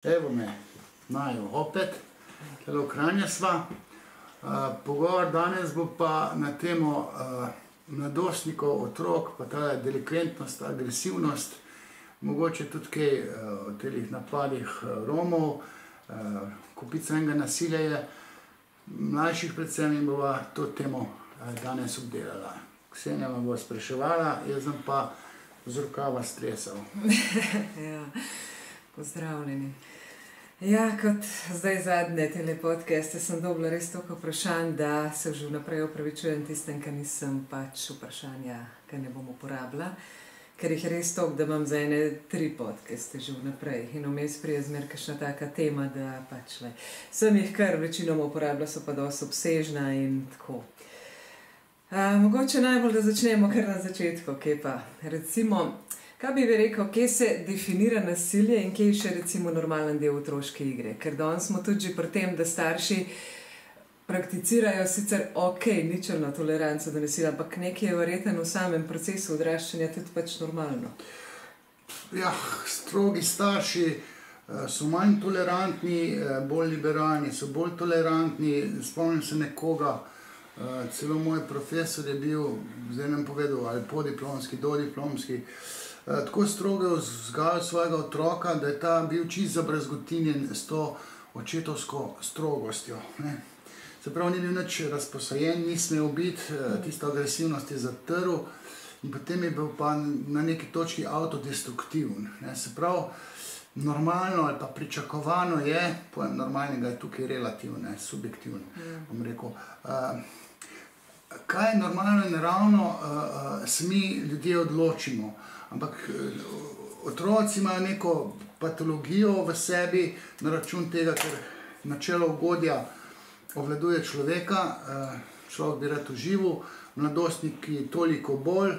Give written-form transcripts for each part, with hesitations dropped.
Evo me, naju opet, telo Kranja sva. Pogovor danes bo pa na temo mladostnikov, otrok, pa ta delikventnost, agresivnost, mogoče tudi kaj o telih napadih Romov, kupica enega nasilja je, mlajših predvsem in bova to temo danes obdelala. Ksenija me bo spraševala, jaz sem pa z rokava stresal. Ja, pozdravljeni. Ja, kot zdaj zadnje tele podcaste sem dobila res toliko vprašanj, da se že vnaprej opravičujem tistem, ker nisem pač vprašanja, ker ne bom uporabila, ker jih je res toliko, da imam za ene 3 podcaste že vnaprej in vmes prije zmer kakšna taka tema, da pač le. Sem jih kar večinoma uporabila, so pa dosti obsežna in tako. Mogoče najbolj, da začnemo kar na začetku, kje pa. Recimo, kaj bi rekel, kje se definira nasilje in kje je še recimo normalen del otroške igre? Ker danes smo tudi že pri tem, da starši prakticirajo sicer ničelno toleranco do nasilja, ampak nekaj je verjetno v samem procesu odraščanja tudi pač normalno. Ja, strogi starši so manj tolerantni, bolj liberalni, so bolj tolerantni. Spomnim se nekoga, celo moj profesor je bil, zdaj nam povedal, ali podiplomski, dodiplomski, tako strogo vzgajal svojega otroka, da je ta bil čisto zabrazgotinjen s to očetovsko strogostjo. Se pravi, ni bil nič razposajen, ni smel biti, tisto agresivnost je zatrl in potem je bil pa na neki točki autodestruktiven. Se pravi, normalno ali pa pričakovano je, pojem normalnega je tukaj relativno, subjektivno, bom rekel, kaj je normalno in naravno, se mi ljudje odločimo. Ampak otroci imajo neko patologijo v sebi na račun tega, ker načelo ugodja obvladuje človeka, človek bi rad užival, mladostniki toliko bolj,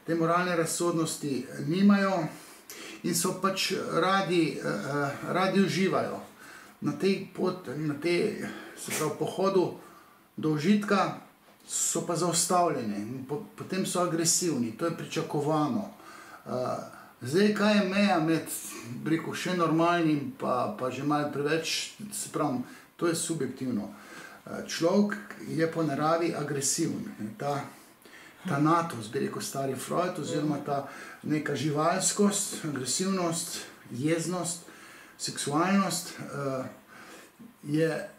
te moralne razsodnosti nimajo in so pač radi uživajo. Na tej pohodu do užitka so pa zaustavljeni, potem so agresivni, to je pričakovano. Zdaj, kaj je meja med, rekel, še normalnim pa že malo preveč, se pravim, to je subjektivno. Človek je po naravi agresiven, ta natos, bi rekel stari Freud, oziroma ta neka živalskost, agresivnost, jeznost, seksualnost je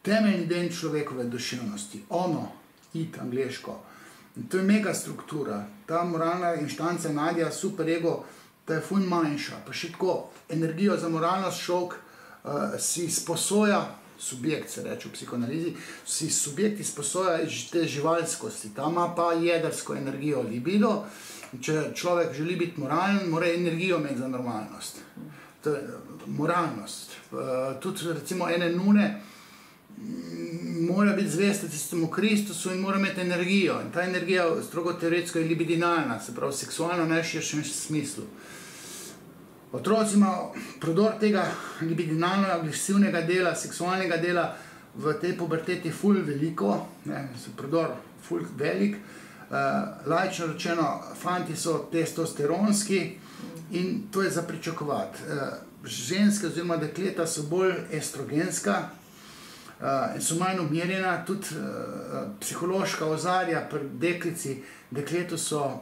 temeljni del človekove duševnosti, id angleško. In to je mega struktura, ta moralna inštanca Nadja, superego, ta je ful manjša, pa še tako, energijo za moralnost šok si sposoja, subjekt se reče v psihoanalizi, si subjekt izposoja te živalskosti, ta ima pa jedrsko energijo, libido, če človek želi biti moralen, mora energijo imeti za normalnost, to je moralnost, tudi recimo ene nune, mora biti zvesta tistemu Kristusu in mora imeti energijo. In ta energija strogo teoretsko je libidinalna, se pravi seksualno v najširšem smislu. Otroci imajo prodor tega libidinalno-agresivnega dela, seksualnega dela v tej puberteti ful veliko, prodor ful velik. Laično rečeno, fanti so testosteronski in to je za pričakovati. Ženske oziroma dekleta so bolj estrogenska, in so manj umirjena, tudi psihološka ozadja pri deklici, dekletu so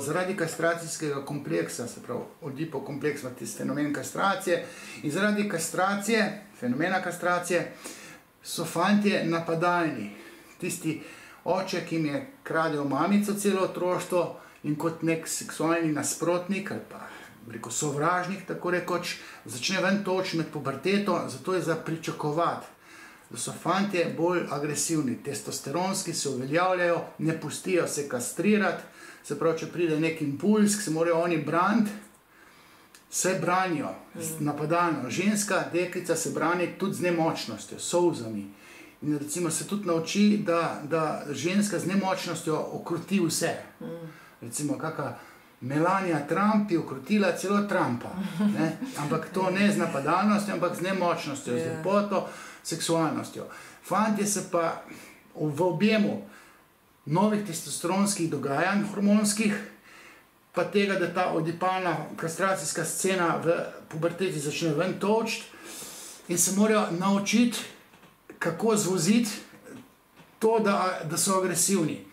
zaradi kastracijskega kompleksa, se pravi odipokompleks, tisti fenomen kastracije, in zaradi kastracije, fenomena kastracije, so fantje napadalni. Tisti oče, ki jim je kradel mamico celo otroštvo in kot nek seksualni nasprotnik ali pa rekel sovražnik, tako rekoč, začne ven toči med puberteto, zato je za pričakovati, da so fantje bolj agresivni, testosteronski, se uveljavljajo, ne pustijo se kastrirati, se pravi, če pride nek impuls, se morajo oni braniti, se branijo napadalno. Ženska deklica se brani tudi z nemočnostjo, solzami. In recimo se tudi nauči, da ženska z nemočnostjo okruti vse. Recimo kakšna Melania Trump je ukrotila celo Trumpa, ampak to ne z napadalnostjo, ampak z nemočnostjo, z lepoto, seksualnostjo. Fantje se pa v objemu novih testosteronskih dogajanj hormonskih pa tega, da ta odipalna kastracijska scena v puberteti začne ven točiti in se morajo naučiti, kako zvoziti to, da so agresivni.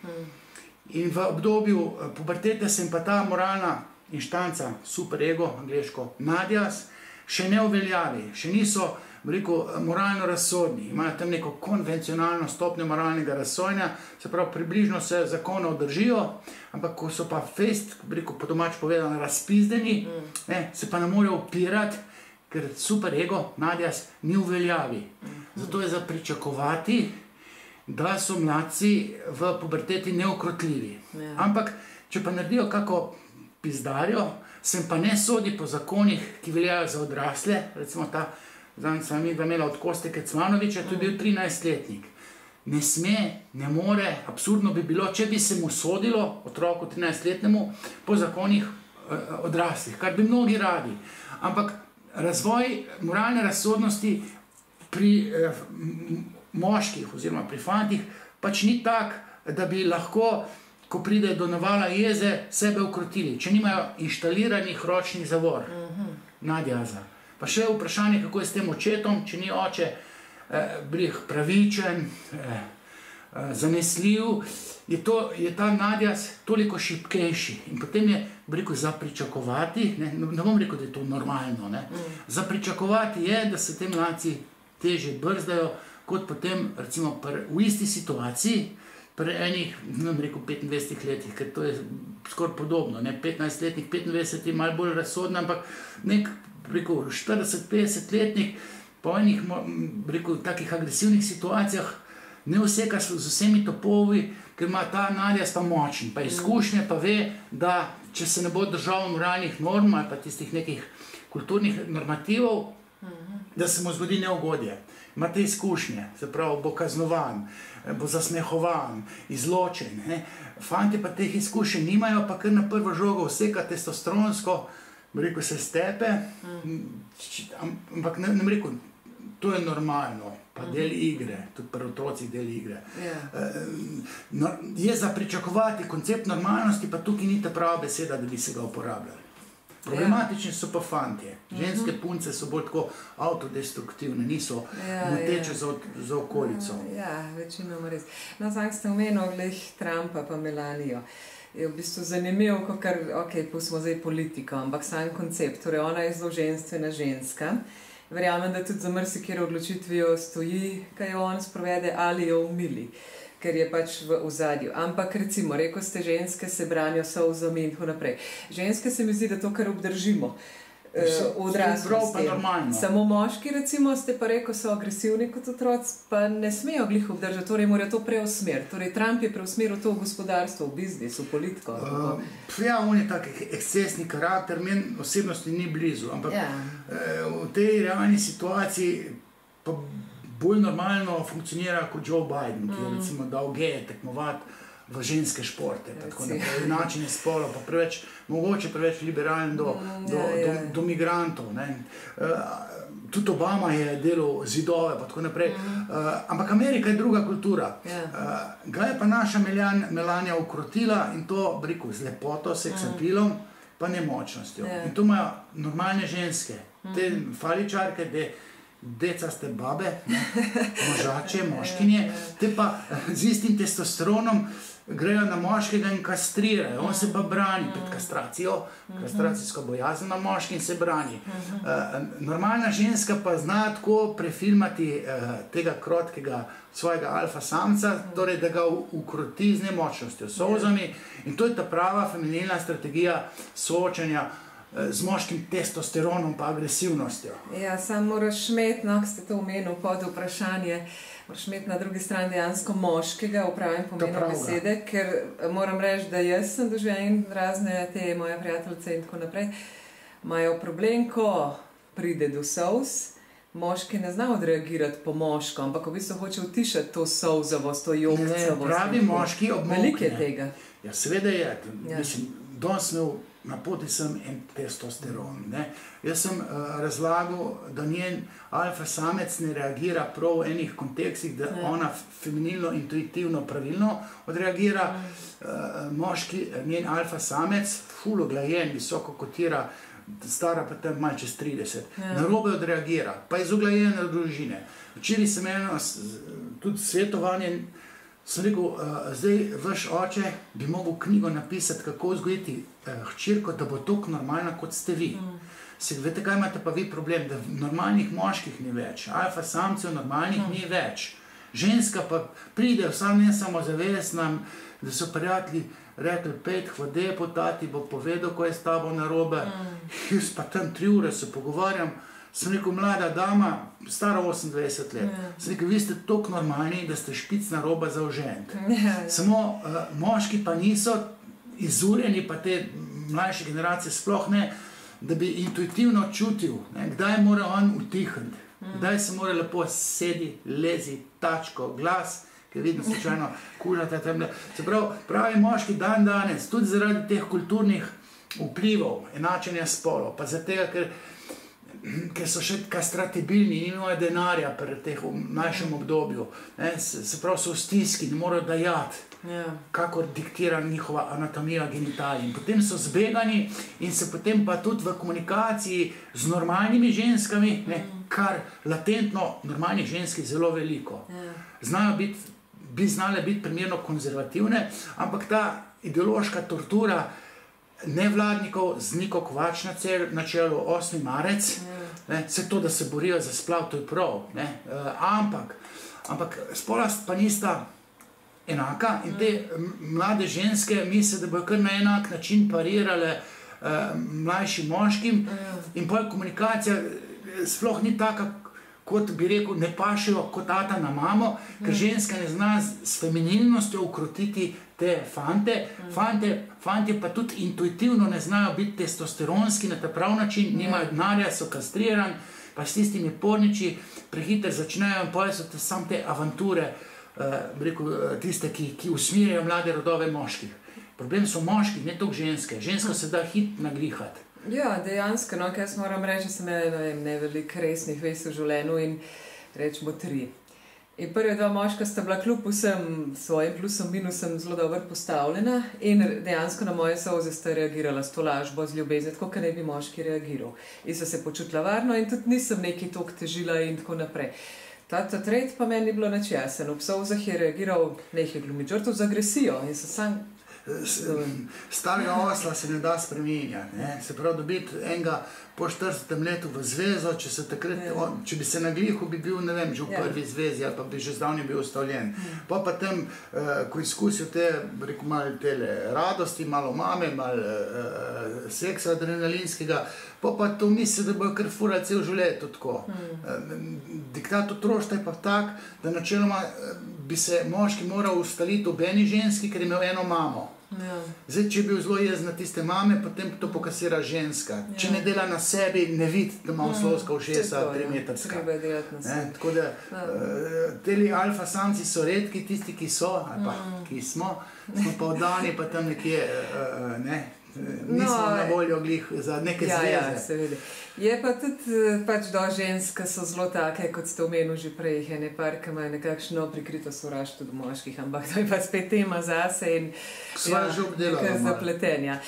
In v obdobju pubertete se jim pa ta moralna inštanca, superego, angleško, nadjas, še ne uveljavi, še niso, moralno razsodni, imajo tam neko konvencionalno stopnjo moralnega razsojanja, se pravi, približno se zakonov držijo, ampak ko so pa fest, po domač povedano, razpizdeni, se pa ne morejo upirati, ker superego, nadjas, ni uveljavi. Zato je za pričakovati, da so mladci v puberteti neukrotljivi. Ampak, če pa naredijo kako pizdarjo, sem pa ne sodi po zakonih, ki veljajo za odrasle, recimo ta, zdaj sem imela od Koste Kecmanoviča, to je bil 13-letnik. Ne sme, ne more, absurdno bi bilo, če bi se mu sodilo, otroku 13-letnemu, po zakonih odraslih, kar bi mnogi radi. Ampak razvoj moralne razsodnosti pri moških oziroma pri fantih pač ni tak, da bi lahko, ko pride do navala jeze, sebe ukrotili, če nimajo inštaliranih ročnih zavor, nadjaza. Pa še vprašanje, kako je s tem očetom, če ni oče pravičen, zanesljiv, je ta nadjaz toliko šibkejši. In potem je, za pričakovati, ne bom rekel, da je to normalno, za pričakovati je, da se te mladci težje brzdajo, kot potem, recimo, v isti situaciji, pri enih, 25 letih, ker to je skoraj podobno, 15-letnik, 25 je malo bolj razsodno, ampak nek, 40-50 letnik, po enih, takih agresivnih situacijah, ne vseka z vsemi topovi, ker ima ta nadjaz pa močen, pa izkušnje, pa ve, da če se ne bo držal moralnih norm ali pa tistih nekih kulturnih normativov, da se mu zgodi neugodje. Ima te izkušnje, se pravi, bo kaznovan, bo zasmehovan, izločen. Fantje pa teh izkušenj nimajo, pa kar na prvo žogo vseka testosteronsko, se stepe, ampak ne rekel, to je normalno, pa del igre, tudi pri otrocih del igre. Je za pričakovati koncept normalnosti, pa tukaj ni ta prava beseda, da bi se ga uporabljali. Problematični so pa fantje. Ženske punce so bolj tako avtodestruktivne, niso moteče za okolico. Ja, večinoma res. No, sam ste omenil glih Trumpa pa Melanijo. Je v bistvu zanimivo, pustimo zdaj politiko, ampak sam koncept, torej ona je zelo ženstvena ženska. Verjamem, da tudi za marsikatero odločitvijo stoji, kaj jo on sprovede ali jo umili, ker je pač v ozadju. Ampak recimo, rekel ste, ženske se branijo solzami in tako naprej. Ženske se mi zdi, da to, kar obdržimo v odraslosti. Samo moški, recimo, ste pa rekel, so agresivni kot otroci, pa ne smejo glih obdržati, torej morajo to preusmeriti. Torej Trump je preusmeril to v gospodarstvo, v biznis, v politiko. Ja, on je tak ekscesni karakter, meni osebnosti ni blizu, ampak v tej realni situaciji pa bolj normalno funkcionira kot Joe Biden, ki je recimo dal geje tekmovati v ženske športe, tako naprej, načine spolov, pa mogoče preveč liberalen do migrantov. Tudi Obama je delal zidove, pa tako naprej. Ampak Amerika je druga kultura. Ga je pa naša Melania ukrotila in to, z lepoto, seksapilom, pa nemočnostjo. In to imajo normalne ženske, te faličarke, decaste babe, možače, moškinje, te pa z istim testosteronom grejo na moškega in kastrirajo. On se pa brani pred kastracijo, kastracijsko bojazen na moški in se brani. Normalna ženska pa zna tako prefilmati tega krotkega svojega alfa samca, torej da ga ukroti z nemočnostjo, solzami, in to je ta prava feminilna strategija soočanja z moškim testosteronom pa agresivnostjo. Ja, sam moraš imeti, ko ste to omenil pod vprašanje, moraš imeti na drugi strani dejansko moškega v pravem pomenu besede, ker moram reči, da jaz sem doživela razne te moje prijateljice in tako naprej, imajo problem, ko pride do solz, moški ne zna odreagirati po moško, ampak v bistvu hoče utišati to solzavost, to jokcavost. Pravi moški obmokne. Veliko je tega. Ja, seveda je. Mislim, danes imel na poti sem en testosteron. Ne. Jaz sem razlagal, da njen alfa samec ne reagira prav v enih kontekstih, da ona feminilno, intuitivno, pravilno odreagira. Moški, njen alfa samec, ful uglajen, visoko kotira, stara pa tam malo čez 30, narobe odreagira, pa iz uglajene družine. Včeraj sem eno tudi svetovanje, sem rekel, zdaj vaš oče bi mogel knjigo napisati, kako vzgojiti hčerko, da bo toliko normalna, kot ste vi. Veste, kaj imate pa vi problem, da normalnih moških ni več, alfa samcev normalnih ni več. Ženska pa pride, vsem ne samo zavestna, da so prijatelji rekli, 5 hvode po tati, bo povedal, ko je s tabo narobe. Jaz pa tam 3 ure se pogovarjam, sem rekel, mlada dama, stara 28 let. Sem rekel, vi ste toliko normalni, da ste špic narobe zaužent. Samo moški pa niso izurjeni, pa te mlajše generacije sploh ne, da bi intuitivno čutil, ne, kdaj mora on utihniti, kdaj se mora lepo sedi, lezi, tačko, glas, ki vidno slučajno kužata temle. Se pravi moški dan danes, tudi zaradi teh kulturnih vplivov, enačenja spolov, pa zaradi tega, ker so še kastratibilni, nimajo denarja pri teh v našem obdobju, ne, se pravi so v stiski, ne morajo dajati, kakor diktira njihova anatomija genitalij. In potem so zbegani in se potem pa tudi v komunikaciji z normalnimi ženskami, ne, kar latentno normalnih ženskih zelo veliko. Bi znale biti primerno konzervativne, ampak ta ideološka tortura nevladnikov z Niko Kovač na čelu 8. marec, vse to, da se borijo za splav, to je prav, ne, ampak spola pa nista enaka in te mlade ženske misle, da bojo kar na enak način parirale mlajšim moškim in pol komunikacija sploh ni taka, kot bi rekel, ne pašejo kot tata na mamo, ker ženska ne zna s feminilnostjo ukrotiti te fante. Fantje pa tudi intuitivno ne znajo biti testosteronski na ta prav način, nimajo denarja, so kastrirani, pa s tistimi porniči prehiter začnejo in potem so samo te avanture, tiste, ki usmirjajo mlade rodove moških. Problem so moški, ne toliko ženske. Žensko se da hit nagrihati. Ja, dejansko, no, kaj jaz moram reči, da sem imela veliko resnih vez v življenju in rečemo 3. In prve 2 moška sta bila kljub vsem svojim plusom, minusom zelo dobro postavljena in dejansko na moje solze sta reagirala s to lažbo, z ljubezni, tako kot ne bi moški reagiral. In so se počutila varno in tudi nisem nekaj toliko težila in tako naprej. Ta tret pa meni ni bilo nič jasen. Ob solzah je reagiral nekaj glumiti žrtev z agresijo in so sam... Starega osla se ne da spreminjati, ne? Se pravi, dobiti enega po 40 letu v zvezo, če bi se naglihal, bi bil, ne vem, že v prvi zvezi ali pa bi že zdavnje bil ustavljen. Pa tam, ko izkusil te, rekel, malo tele radosti, malo mame, malo seksa adrenalinskega, pa to misli, da bojo kar furali cel življenje tako. Diktat otroštva je pa tak, da načeloma bi se moški moral ustaliti v eni ženski, ker je imel eno mamo. Zdaj, če je bil zelo jezen na tiste mame, potem to pokasira ženska. Če ne dela na sebi, ne vidi, da ima oslovska ušesa 3 metrska. Tako da, teli alfa samci so redki, tisti, ki so, ali pa ki smo pa oddani, pa tam nekje, nismo na voljo glih za neke zveze. Ja, seveda. Je pa tudi do žensk, ki so zelo take, kot ste omenili že prej, je nepar, ki imajo nekakšno prikrito sovraštvo do moških, ampak to je pa spet tema zase in nekaj zapletenja.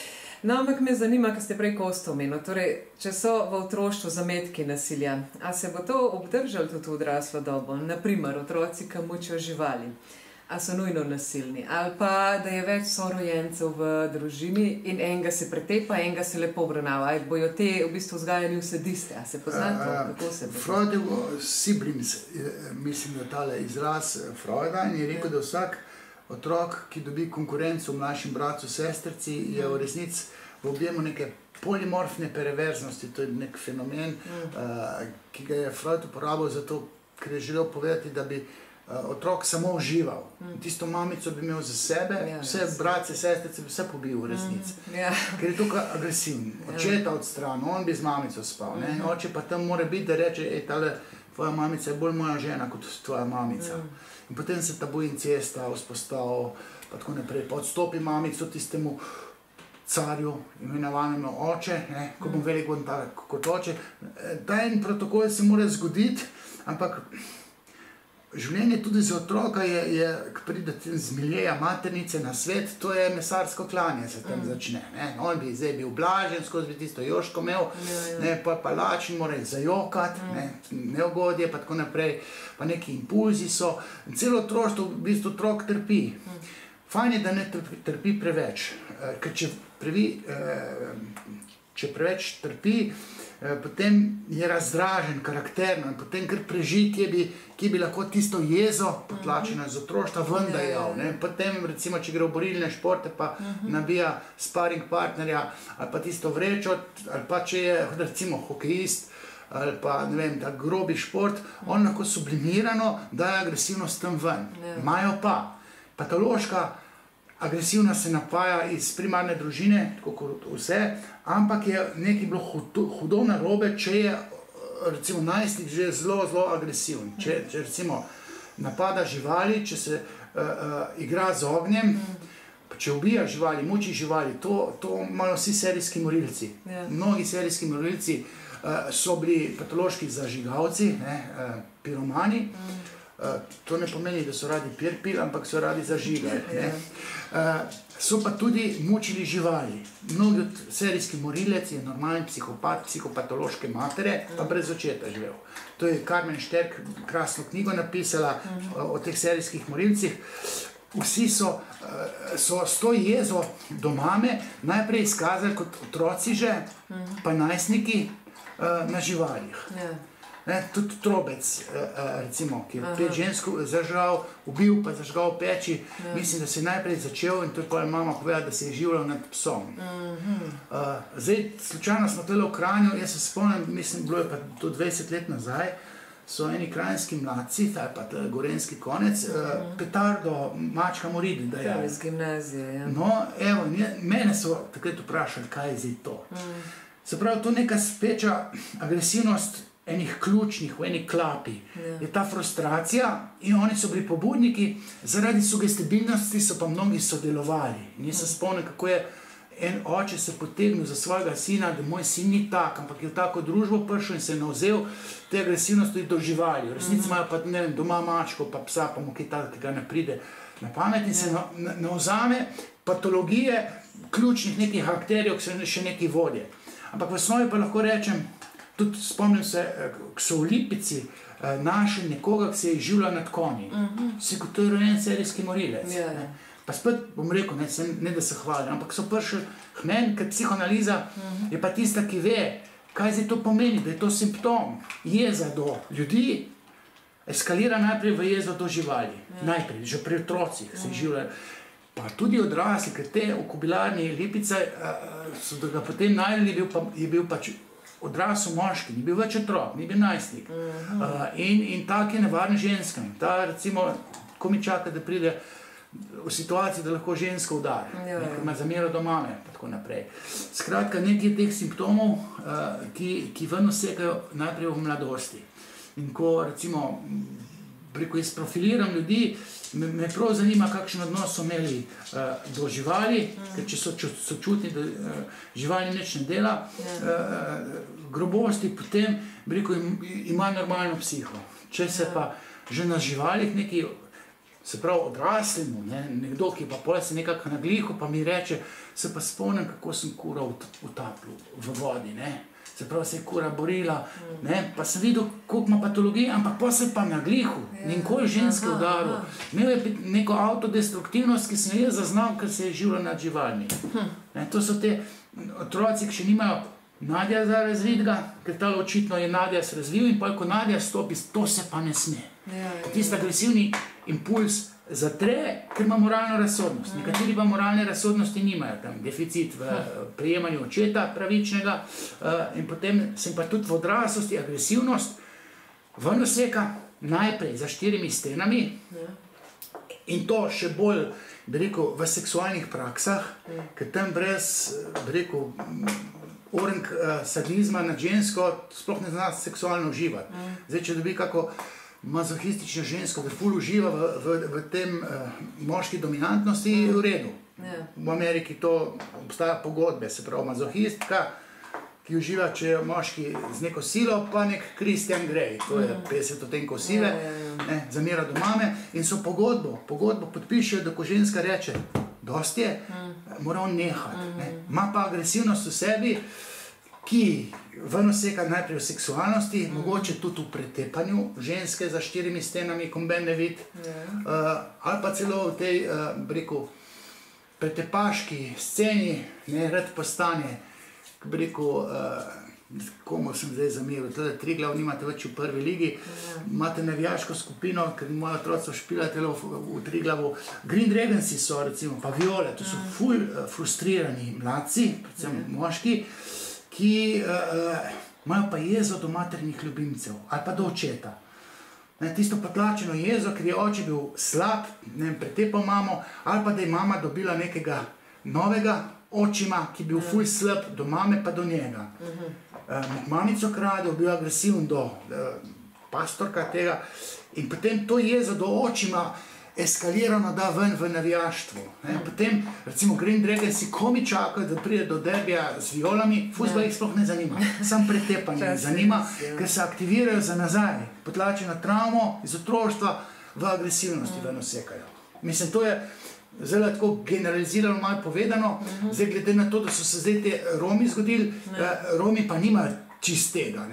No, ampak me zanima, ko ste prej Kosto omenili, torej, če so v otroštvu zametki nasilja, a se bo to obdržalo tudi v odraslo dobo? Naprimer, otroci, ki mučijo živali. A so nujno nasilni, ali pa da je več sorojencev v družini in enega se pretepa, enega se lepo obravnava, ali bojo te v bistvu vzgajani v sadiste, a se pozna to, kako se bo? Freudov siblings, mislim, da tale izraz Freuda, in je rekel, da vsak otrok, ki dobi konkurenco mlajšim bratcu, sestrci, je v resnici v objemu neke polimorfne perverznosti, to je nek fenomen, ki ga je Freud uporabil zato, ker je želel povedati, da bi otrok samo užival. Tisto mamico bi imel za sebe, vse bratce, sestrice bi vse pobil v resnici. Ker je tukaj agresivn. Očeta od stran, on bi z mamico spal. Oče pa tam mora biti, da reče, tale tvoja mamica je bolj moja žena kot tvoja mamica. In potem se tabu incesta vzpostavil, pa tako naprej. Pa odstopi mamico tistemu carju, imenovanem oče, ne, ko bom velik kot oče. Ta en protokol se mora zgoditi, ampak življenje tudi za otroka je, ko pride z miljeja maternice na svet, to je mesarsko klanje se tam začne. Ne. On bi zdaj bil blažen, skozi bi tisto joško imel, ne, pa lačen, mora zajokati, neugodje, pa tako naprej, pa neki impulzi so. Celo otroštvo, v bistvu otrok trpi. Fajn je, da ne trpi preveč, ker če preveč trpi, potem je razdražen, karakterno in potem kar prežitje ki bi lahko tisto jezo potlačeno z otroštva ven dajal. Potem recimo, če gre v borilne športe, pa nabija sparing partnerja ali pa tisto vrečo, ali pa če je recimo hokejist ali pa ne vem, tak grobi šport, on lahko sublimirano daje agresivnost tam ven. Imajo pa patološka agresivna se napaja iz primarne družine, tako kot vse, ampak je nekaj bilo hudo narobe, če je recimo najstnik že zelo agresiven. Če recimo napada živali, če se igra z ognjem, če ubija živali, muči živali, to imajo vsi serijski morilci. Mnogi serijski morilci so bili patološki zažigalci, piromani. To ne pomeni, da so radi pil, ampak so radi zažigali. So pa tudi mučili živali. Mnogi od serijskih morilec je normalen psihopat, psihopatološke matere, pa brez očeta živel. To je Carmen Šterk krasno knjigo napisala o teh serijskih morilcih. Vsi so s to jezo do mame najprej izkazali kot otroci že, pa najstniki na živalih. Tudi Trobec, recimo, ki je 5 žensk zažgal, ubil pa zažgal peči, mislim, da se je najprej začel in to je pa mama povedala, da se je življal nad psom. Zdaj, slučajno smo tole v Kranju, jaz se spomnim, mislim, bilo je pa to 20 let nazaj, so eni kranjski mladci, ta je pa gorenski konec, petardo, mačka moridi dajali. Iz gimnazije, ja. No, evo, mene so takrat vprašali, kaj je zdaj to. Se pravi, to neka speča agresivnost enih ključnih, v eni klapi. Je ta frustracija in oni so bili pobudniki, zaradi sugestibilnosti so pa mnogi sodelovali. In jaz se spomnim, kako je en oče se potegnil za svojega sina, da moj sin ni tak, ampak je v tako družbo prišel in se je navzel te agresivnosti do živali. V resnici imajo pa, ne vem, doma mačko, pa psa, pa mu kaj takega ne pride na pamet in se navzame patologije ključnih nekih akterjev, ki so še neki vodje. Ampak v osnovi pa lahko rečem, tudi spomnim se, ko so v Lipici našli nekoga, ki se je življal nad konji. Vsi, kot to je rojen serijski morilec. Pa spet bom rekel, ne da se hvalim, ampak so prišli k meni, ker psihoanaliza je pa tista, ki ve, kaj zdaj to pomeni, da je to simptom jeza do ljudi, eskalira najprej v jezo do živali. Najprej, že pri otrocih se življajo. Pa tudi odrasli, ker te v kobilarni Lipica so ga potem najdeli, je bil pač odrasel moški, ni bil več otrok, ni bil najstnik. In tak je nevaren ženskam. Ta recimo, ko mi čaka, da pride v situaciji, da lahko žensko udari, ker ima zamero do mame, pa tako naprej. Skratka, nekaj teh simptomov, ki ven vsekajo najprej v mladosti. In ko recimo, preko jaz profiliram ljudi, me prav zanima, kakšen odnos so imeli do živali, ker če so sočutni, da živali nič ne dela, grobosti, potem ima normalno psiho. Če se pa že na živalih neki, se pravi odraslemu, nekdo, ki pa pol se nekako nagliho, pa mi reče, se pa spomnim, kako sem kura utapljal v vodi, se pravi, se je kura borila, pa sem videl, koliko ima patologije, ampak pa se pa nagliho, nikoli ženske udaril. Imel je neko autodestruktivnost, ki sem jo zaznal, ker se je življal nad živalmi. To so te otroci, ki še nimajo Nadja za razvidga, ker tale očitno je Nadja se razvil in pa ko Nadja stopi, to se pa ne sme. Tisti agresivni impuls zatre, ker ima moralno razsodnost. Nekateri pa moralne razsodnosti nimajo, tam deficit v prejemanju očeta pravičnega in potem sem pa tudi v odraslosti agresivnost ven vseka najprej za 4 stenami in to še bolj, bi rekel, v seksualnih praksah, ker tam brez, bi rekel, orang sadizma nad žensko sploh ne zna seksualno uživati. Zdaj, če dobi kako mazohistično žensko, da ful uživa v tem moški dominantnosti, je v redu. V Ameriki to obstaja pogodbe, se pravi mazohistka, ki uživa, če je moški z neko silo, pa nek Christian Grey, to je 50 odtenkov sive, zamera do mame in so pogodbo podpišejo, da ko ženska reče, dosti je, mora on nehati. Ima pa agresivnost v sebi, ki ven oseka najprej v seksualnosti, mogoče tudi v pretepanju ženske za 4 stenami, komben ne vid, ali pa celo v tej, pretepaški sceni, rad postane, komu sem zdaj zameril, tada Triglav nimate več v prvi ligi, imate navijaško skupino, ker moja otroca špilate v Triglavu, Green Dragonsi so recimo, pa Viole, to so ful frustrirani mladci, predvsem moški, ki imajo pa jezo do maternih ljubimcev, ali pa do očeta. Tisto potlačeno jezo, ker je oče bil slab, pretepal mamo, ali pa da je mama dobila nekega novega očima, ki je bil ful slab do mame pa do njega. Mamico krade, bil agresiven do pastorka tega in potem to jezo do očima eskalirano da ven v navijaštvo. Potem, recimo Green Dragonsi komi čakajo, da pride do derbija z Violami, fuzbol jih sploh ne zanima, sam pretepanje zanima, ker se aktivirajo za nazaj, potlačeno travmo iz otroštva v agresivnosti ven osekajo. Mislim, to je zelo tako generalizirano malo povedano, zdaj glede na to, da so se zdaj te Romi zgodili, Romi pa nimajo čistega,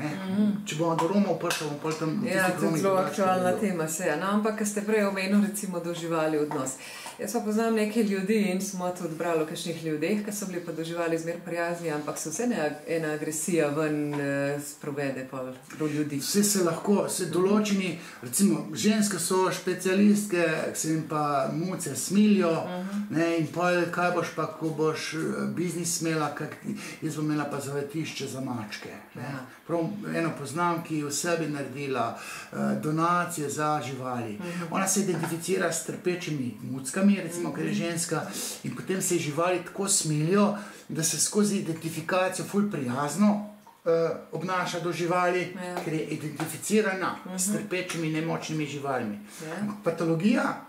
če bomo do Romov prišli, bomo pol tam... Ja, to je zelo aktualna tema se, ampak, ko ste prej omenili recimo doživali odnos. Jaz pa poznam nekaj ljudi in smo tudi brali o kakšnih ljudeh, ki so bili pa doživali zmer prijazni, ampak se vse ena agresija ven sprovede pa do ljudi. Vse se lahko, vse določeni, recimo ženske so specialistke, se jim pa muce smilijo, in pol kaj boš pa, ko boš biznis imela, jaz bom imela pa zavetišče za mačke. Prav eno poznam, ki v sebi naredila donacije za živali. Ona se identificira s trpečimi muckami, recimo, ker je ženska, in potem se živali tako smilijo, da se skozi identifikacijo ful prijazno obnaša do živali, ker je identificirana s trpečimi nemočnimi živalmi. Patologija,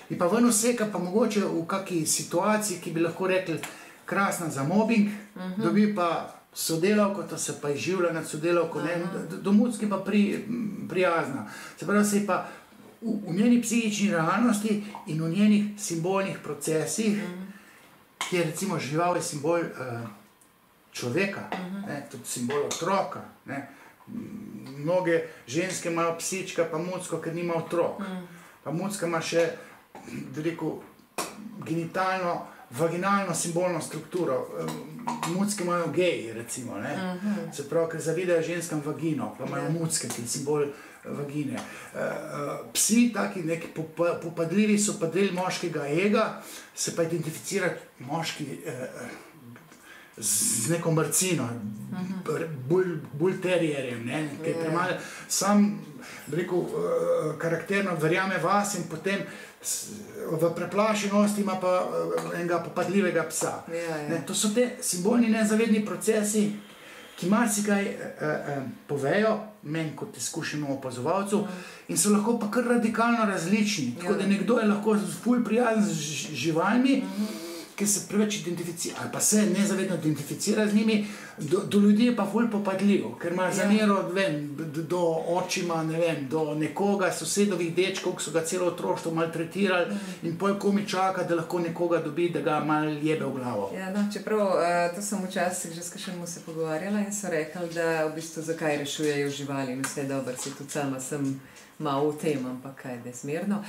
in pa ven oseka pa mogoče v kakšni situaciji, ki bi lahko rekli krasna za mobbing, dobi pa sodelavko, to se pa izživlja nad sodelavko, do mucki pa prijazna. Se pravi, se je pa v njeni psihični realnosti in v njenih simbolnih procesih, kjer recimo žival je simbol človeka, tudi simbol otroka. Mnoge ženske imajo psička pa mucko, ker nima otrok. Pa mucka ima še, da rekel, genitalno, vaginalno simbolno strukturo. Mucke imajo geji, recimo. Se pravi, ker zavidajo ženskam vagino, pa imajo mucke, ki je simbol vagine. Psi, taki neki popadljivi, so pa del moškega ega, se pa identificira moški z neko mrcino, bolj terierjem, ki je premalo, sam, rekel, karakterno verjame vas in potem v preplašenosti ima pa enega popadljivega psa. To so te simbolni nezavedni procesi, ki marsikaj povejo, meni kot izkušenemu opazovalcu, in so lahko pa kar radikalno različni. Tako da nekdo je lahko ful prijazen z živalmi, ki se preveč identificira, ali pa se nezavedno identificira z njimi, do ljudi je pa ful popadljiv, ker ima zamero, do očima, do nekoga, sosedovih dečkov, ki so ga celo otroštvo maltretirali in pol komi čaka, da lahko nekoga dobi, da ga malo jebe v glavo. Ja, no, čeprav, to sem včasih že s kakšnemu se pogovarjala in so rekli, da v bistvu zakaj rešujejo živali in vse dobro, se tudi sama sem malo v tem, ampak kaj je zmerno.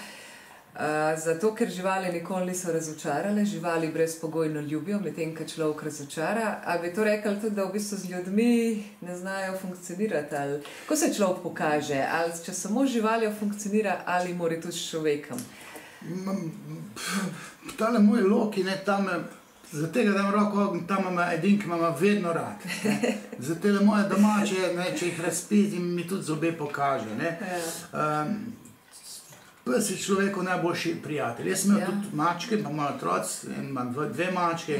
Zato, ker živali nikoli niso razočarale, živali brezpogojno ljubijo, medtem ko človek razočara. A bi to rekli tudi, da v bistvu z ljudmi ne znajo funkcionirati? Ali, ko se človek pokaže? Ali če samo živaljo funkcionira, ali mora tudi s človekom? Tale moj Loki, tam za tega dam roko ognj, tam ima edin, ki ima vedno rad. Za tele moje domače, če jih razpitim, mi tudi zobe pokaže. Pes je človekov najboljši prijatelj. Jaz sem imel tudi mačke, pa imam otroc, imam 2 mačke,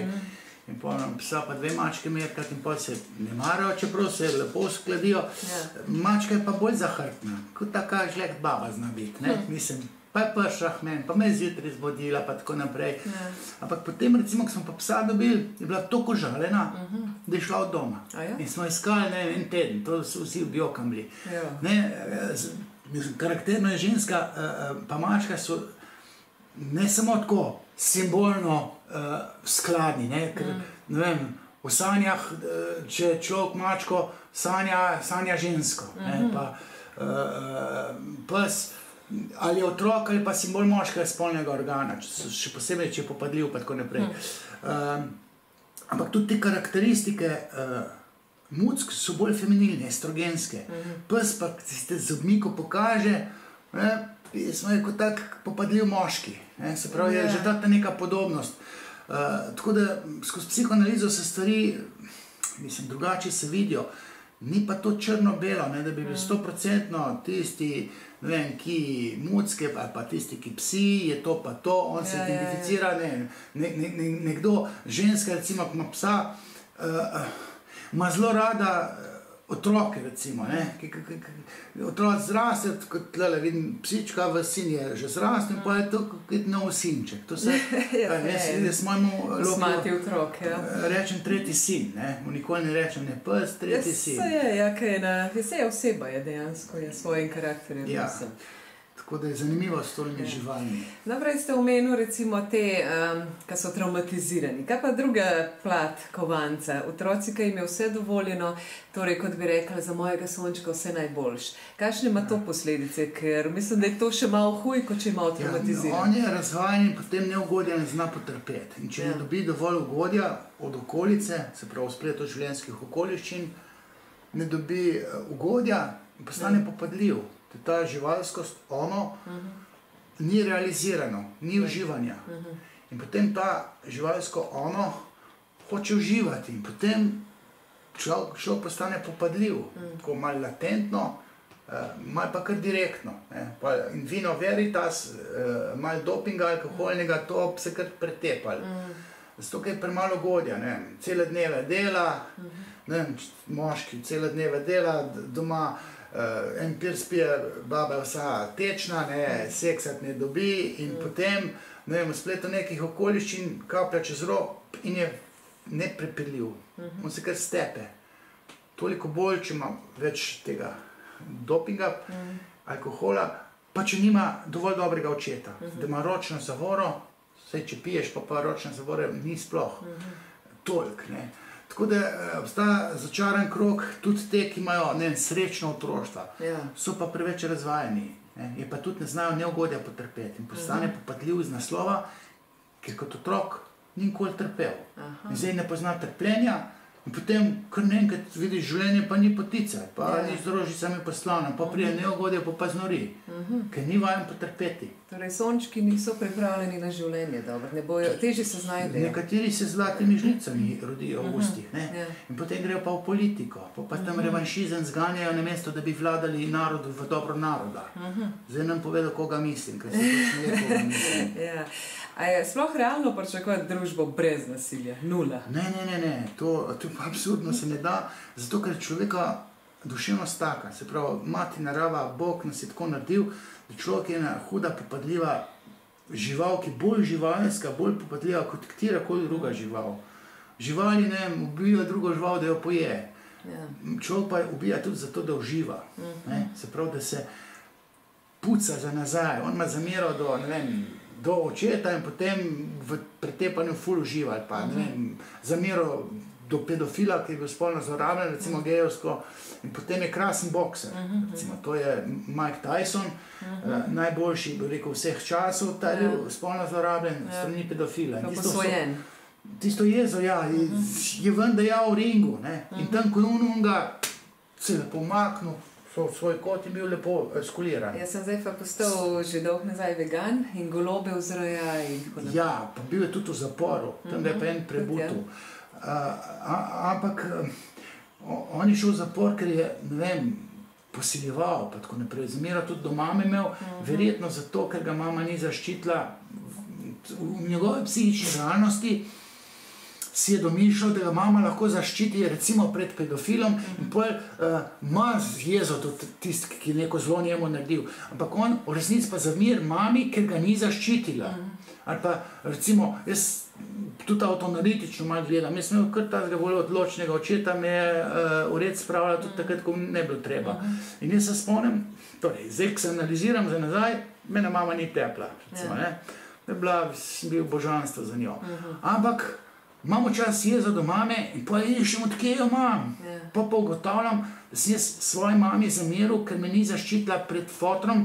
in potem psa pa 2 mačke merkat in potem se ne marajo, čeprav se lepo skladijo. Mačka je pa bolj zahrbtna, kot taka žlekt baba zna biti. Mislim, pa je prišla k meni, pa me je zjutraj zbudila, pa tako naprej. Ampak potem, recimo, ko smo pa psa dobili, je bila tako žalena, da je šla od doma. In smo iskali, ne, en teden, to so vsi objokam bili. Karakterno je ženska, pa mačka so ne samo tako simbolno skladni, ne, ker, ne vem, v sanjah, če človek mačko sanja žensko, ne, pa pes ali je otrok ali pa simbol moškega spolnega organa, še posebej, če je popadljiv, pa tako naprej. Ampak tudi te karakteristike muck so bolj feminilne, estrogenske. Pes pa tiste zobmi, ko pokaže, smo je kot tak popadljiv moški. Se pravi, je že ta neka podobnost. Tako da skozi psihoanalizo se stvari, mislim, drugače se vidijo. Ni pa to črno-belo, da bi bil 100% tisti, ne vem, ki mucke, pa tisti, ki psi, je to pa to, on se identificira, nekdo, ženska, recimo, ki ima psa, ima zelo rada otroke, recimo, otrok zraste, kot tlele vidim, psička v sin je že zraste, pa je to kot nov sinček. To se, jaz mojemu Smati otrok, rečem tretji sin, mu nikoli ne rečem ne pes, tretji sin. Vse je oseba, je dejansko, je svojim karakterjem. Tako da je zanimivo s tolimi živalmi. Naprej ste omenili recimo te, ki so traumatizirani. Kaj pa druga plat kovanca? Otroci, ki jim je vse dovoljeno, torej kot bi rekla, za mojega sončka vse najboljš. Kakšne ima to posledice? Ker mislim, da je to še malo huj, kot če je malo traumatiziran. On je razvajen in potem neugodja ne zna potrpeti. In če ne dobi dovolj ugodja od okolice, se pravi spleto življenjskih okoliščin, ne dobi ugodja in postane popadljiv. Ta živalskost, ni realizirano, ni uživanja. In potem ta živalsko hoče uživati in potem človek postane popadljiv, tako malo latentno, malo pa kar direktno. In vino veritas, malo dopinga alkoholnega, to se kar pretepali. Zato, ker je premalo ugodja, cele dneve dela, moški cele dneve dela, doma en pir spije, baba je vsa tečna, seksat ne dobi in potem, v spletu nekih okoliščin kaplja čez rob in je neprepirljiv. On se kar stepe. Toliko bolj, če ima več tega dopinga, alkohola, pa če nima dovolj dobrega očeta, da ima ročno zavoro, saj če piješ, pa ročne zavore ni sploh toliko, Tako da obstaja začaran krog, tudi te, ki imajo srečno otroštva, so pa preveč razvajeni, je pa tudi ne znajo neugodja potrpeti in postane popadljiv iz naslova, ker kot otrok ni nikoli trpel. In zdaj ne pozna trpljenja in potem kar naenkrat vidiš življenje, pa ni potice, pa ni z rožicami poslovno, pa prije neugodje, pa znori, ker ni vajen potrpeti. Torej, sončki niso pripravljeni na življenje, dobro, ne bojo, težje se znajdejo. Nekateri se z zlatimi žlicami rodijo v ustih, in potem grejo pa v politiko, pa tam revanšizem zganjajo namesto, da bi vladali narodu v dobro naroda. Zdaj nam povedal, koga mislim, ker se točno je, koga mislim. A je sploh realno pričakovati družbo brez nasilja? Nula? Ne, to pa absurdno se ne da, zato ker človeka duševnost taka, se pravi, mati narava, Bog nas je tako naredil, da človek je ena huda popadljiva žival, ki bolj živalska, bolj popadljiva kot katerakoli druga žival. Živali, ubija drugo žival, da jo poje. Človek pa ubija tudi zato, da uživa. Se pravi, da se puca za nazaj, on ima zamero do očeta in potem v pretepanju ful uživa, ali pa zamero do pedofila, ki je bil spolno zlorabljen, recimo gejevsko, in potem je krasen bokser. Recimo, to je Mike Tyson, najboljši, bi rekel, vseh časov, ta je spolno zlorabljen, strani pedofila. Posvojen. Tisto jezo, je ven dejal v ringu, in tam, ko unga se lepo umaknil, svoj kot je bil lepo skuliran. Jaz sem zdaj pa postal že dolgo nazaj vegan in golobe vzreja in tako naprej. Ja, pa bil je tudi v zaporu, tam ga je pa en prebutil. Ampak on je šel v zapor, ker je, posiljeval, pa tako naprej. Zamero tudi do mame imel, verjetno zato, ker ga mama ni zaščitila v njegove psihične realnosti. si je domišljal, da ga mama lahko zaščiti recimo pred pedofilom in potem ima jezo tudi tisti, ki je neko zlo njemu naredil. Ampak on v resnici pa zamir mami, ker ga ni zaščitila. Ali pa recimo, jaz tudi avtoanalitično malo gledam, jaz sem imel kar tazga bolj odločnega očeta, me je v red spravila tudi takrat, ko ne bilo treba. In jaz se spomnim, torej, zdaj, ko se analiziram za nazaj, mene mama ni tepla, recimo, ne. Sem bil božanstvo za njo. Ampak imamo čas jezo do mame in pa iščem, odkje jo imam. Pa ugotavljam, da sem jaz svoji mami zameril, ker me ni zaščitila pred fotrom,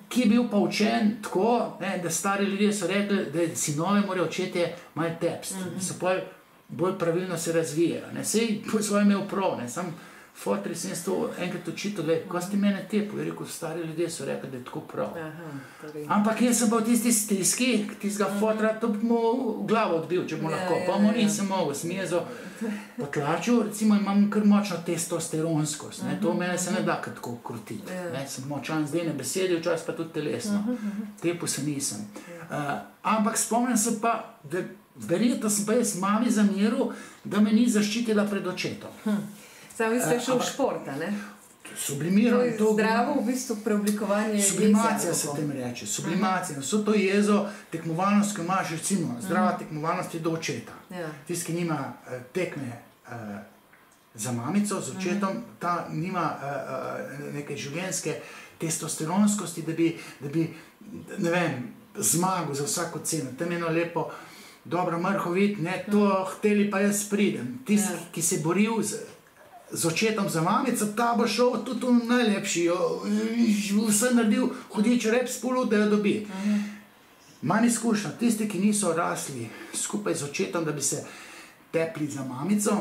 ki je bil pa učen tako, da stari ljudje so rekli, da sinove morajo očetje malo tepsti. So bolj pravilno se razvijajo. Sej po svojem imel prav, sam fotri sem jaz to enkrat očital, ko ste mene tepil, je rekel, stari ljudje so rekli, da je tako prav. Ampak jaz sem pa v tisti stiski, tistega fotra, to bi mu glavo odbil, če mu lahko, pa mu nisem mogel, sem jezo potlačil, recimo imam kar močno testosteronskost, to mene se ne da tako krutiti, sem močan zdaj na besedi, včasih pa tudi telesno, tepil se nisem. Ampak spomnim se pa, da verjetno sem pa jaz mami zameril, da me ni zaščitila pred očetom. Sam vi ste šel v športa, ne? Sublimiram. To je zdravo v bistvu preoblikovanje jeza. Sublimacija se tem reče, sublimacija. Vso to jezo, tekmovalnost, ko imaš recimo, zdrava tekmovalnost je do očeta. Tisti, ki nima tekme za mamico, z očetom, ta nima neke življenjske testosteronskosti, da bi, ne vem, zmagal za vsako ceno. Tam eno lepo, dobro mrhovit, ne, to hteli pa jaz pridem. Tisti, ki se boril z očetom za mamico, ta bo šel tudi v najlepši, vse naredil hudič rep spolu, da jo dobi. Manj izkušnja, tisti, ki niso rasli skupaj z očetom, da bi se tepli za mamico,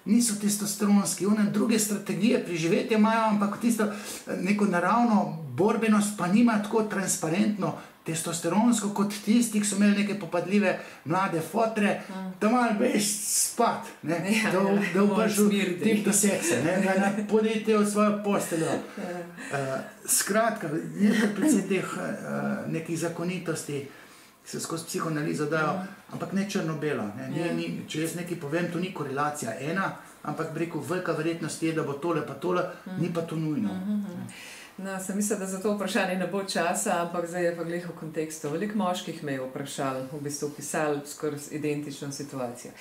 niso testosteronski, one druge strategije preživetja imajo, ampak tisto neko naravno borbenost pa nima tako transparentno testosteronsko kot tisti, ki so imeli neke popadljive mlade fotre, da malo veš spat, da vprašal tip do seksa, da podete v svojo posteljo. Skratka, nekaj predvsem teh nekih zakonitosti, ki se skozi psihoanalizo dajo, ampak ne črno-belo. Če jaz nekaj povem, to ni korelacija ena, ampak bi rekel, velika verjetnost je, da bo tole pa tole, ni pa to nujno. No, sem mislila, da za to vprašanje ne bo časa, ampak zdaj je pa glih v kontekstu. Veliko moških me je vprašali, v bistvu pisali skoraj identično situacijo.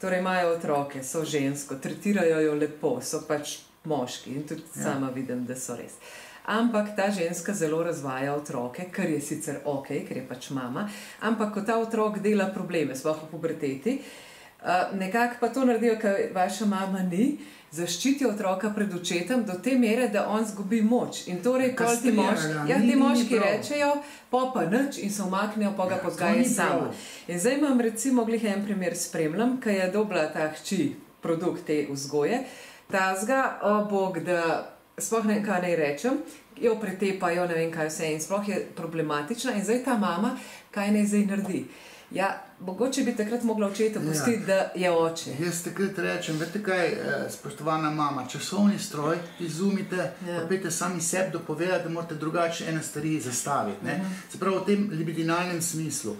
Torej imajo otroke, so žensko, tretirajo jo lepo, so pač moški in tudi sama vidim, da so res. Ampak ta ženska zelo razvaja otroke, kar je sicer ok, ker je pač mama, ampak ko ta otrok dela probleme, sploh v puberteti, nekako pa to naredijo, kar vaša mama ni, zaščitijo otroka pred očetom do te mere, da on zgubi moč. In torej, ti moški rečejo, pa nič in se umaknejo, pa ga pozgaje sama. In zdaj imam recimo glih en primer spremljam, ki je dobila ta hči produkt te vzgoje, tazga, o bog, da sploh ne vem, kaj naj rečem, jo pretepajo, ne vem kaj vse in sploh je problematična in zdaj ta mama, kaj naj zdaj naredi. Ja, mogoče bi takrat mogla očeta pustiti, da je oče. Jaz takrat rečem, veste kaj, spoštovana mama, časovni stroj izumite, pa pejte sami sebi dopovedati, da morate drugače ene stvari zastaviti. Se pravi, v tem libidinalnem smislu.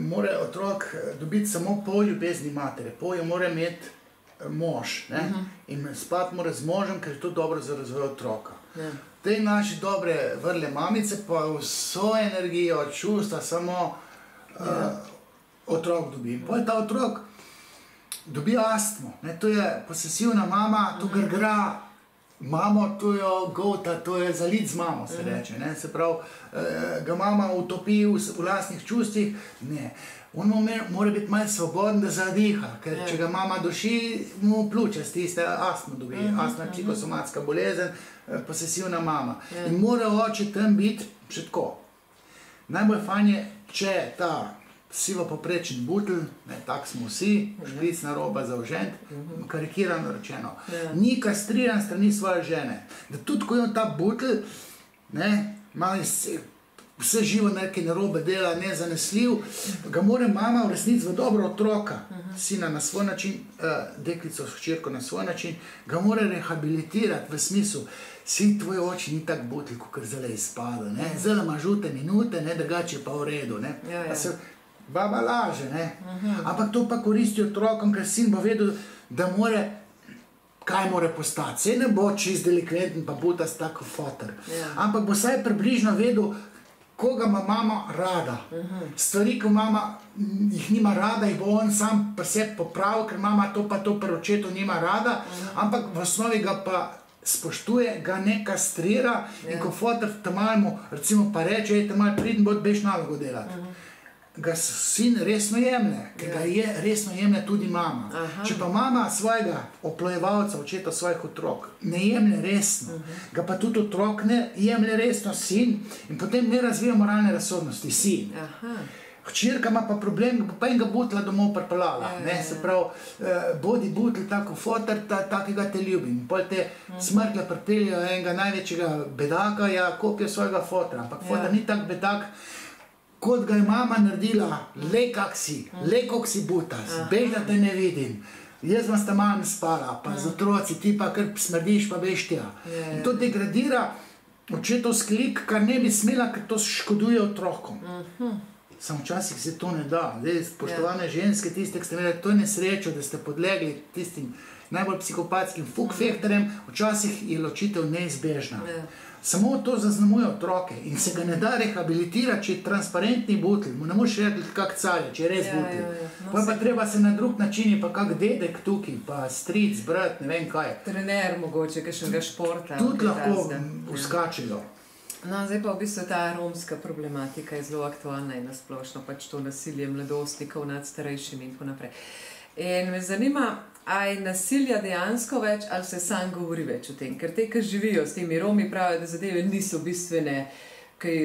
Mora otrok dobiti samo pol ljubezni matere, pol jo mora imeti mož in spati mora z možem, ker je to dobro za razvoj otroka. Te naše dobre vrle mamice pa vso energijo, čustva samo otrok dobi. Potem ta otrok dobi astmo. To je posesivna mama, to grgra mamo, to je gota, to je zalit z mamo, se reče. Se pravi, ga mama utopi v lastnih čustvih. Ne. On mora biti malo svoboden, da zadiha, ker če ga mama duši, mu pljuče stiste, astmo dobi. Astma je psihosomatska bolezen, posesivna mama. In mora oče tam biti še tako. Najbolj fajn je, če ta sivo poprečen butelj, tak smo vsi, špricna roba za ožent, karikirano rečeno, ni kastriran strani svoje žene. Da tudi, ko je ta butelj, malo vse živo nekaj narobe dela, nezanesljiv, ga mora mama v resnici v dobro otroka, sina na svoj način, deklico, hčerko na svoj način, ga mora rehabilitirati v smislu, si tvoj oči ni tak butelj, kot zdaj izpada, zdaj ima žute minute, drugače pa v redu. baba laže, ne. Ampak to pa koristi otrokom, ker sin bo vedel, da more, kaj more postati. Saj ne bo čist delikventen pa butast tako foter. Ampak bo vsaj približno vedel, koga ima mama rada. Stvari, ko mama jih nima rada, jih bo on sam pri sebi popravil, ker mama to pa to pri očetu nima rada, ampak v osnovi ga pa spoštuje, ga ne kastrira in ko foter tamal mu, recimo pa reče, tamal pridem, bod beš nalogo delati. Ga sin resno jemlje, ker ga resno jemlje tudi mama. Če pa mama svojega oplojevalca, očeta svojih otrok, ne jemlje resno, ga pa tudi otrok ne jemlje resno, sin, in potem ne razvija moralne razsodnosti, sin. Hčerka ima pa problem, pa enega butla domov pripeljala, se pravi, bodi butl tako foter, takega te ljubim. Pol te smrkle pripeljajo enega največjega bedaka, ja, kopijo svojega fotra, ampak foter ni tak bedak, kot ga je mama naredila, le kak si butas, bež da te ne vidim, jaz vam sta manj spala, pa z otroci, ti pa kar smrdiš, pa bež tja. In to degradira očetovski lik, kar ne bi smela, ker to škoduje otrokom. Samo včasih se to ne da. Zdaj, spoštovane ženske, tiste, ki ste imeli to nesrečo, da ste podlegli tistim najbolj psihopatskim fukfehterjem, včasih je ločitev neizbežna. Samo to zaznamuje otroke in se ga ne da rehabilitirati, če je transparentni butl. Mu ne moš reči kak carje, če je res butl. Pa treba se na drug način, pa kak dedek tukaj, pa stric, brat, ne vem kaj. Trener mogoče, kakšnega športa. Tudi lahko uskačejo. No, zdaj pa v bistvu ta romska problematika je zelo aktualna in nasplošno, pač to nasilje mladostnikov nad starejšimi in tako naprej. In me zanima, a je nasilja dejansko več, ali se sam govori več o tem? Ker te, ki živijo s temi Romi, pravijo, da zadeve niso bistvene, kaj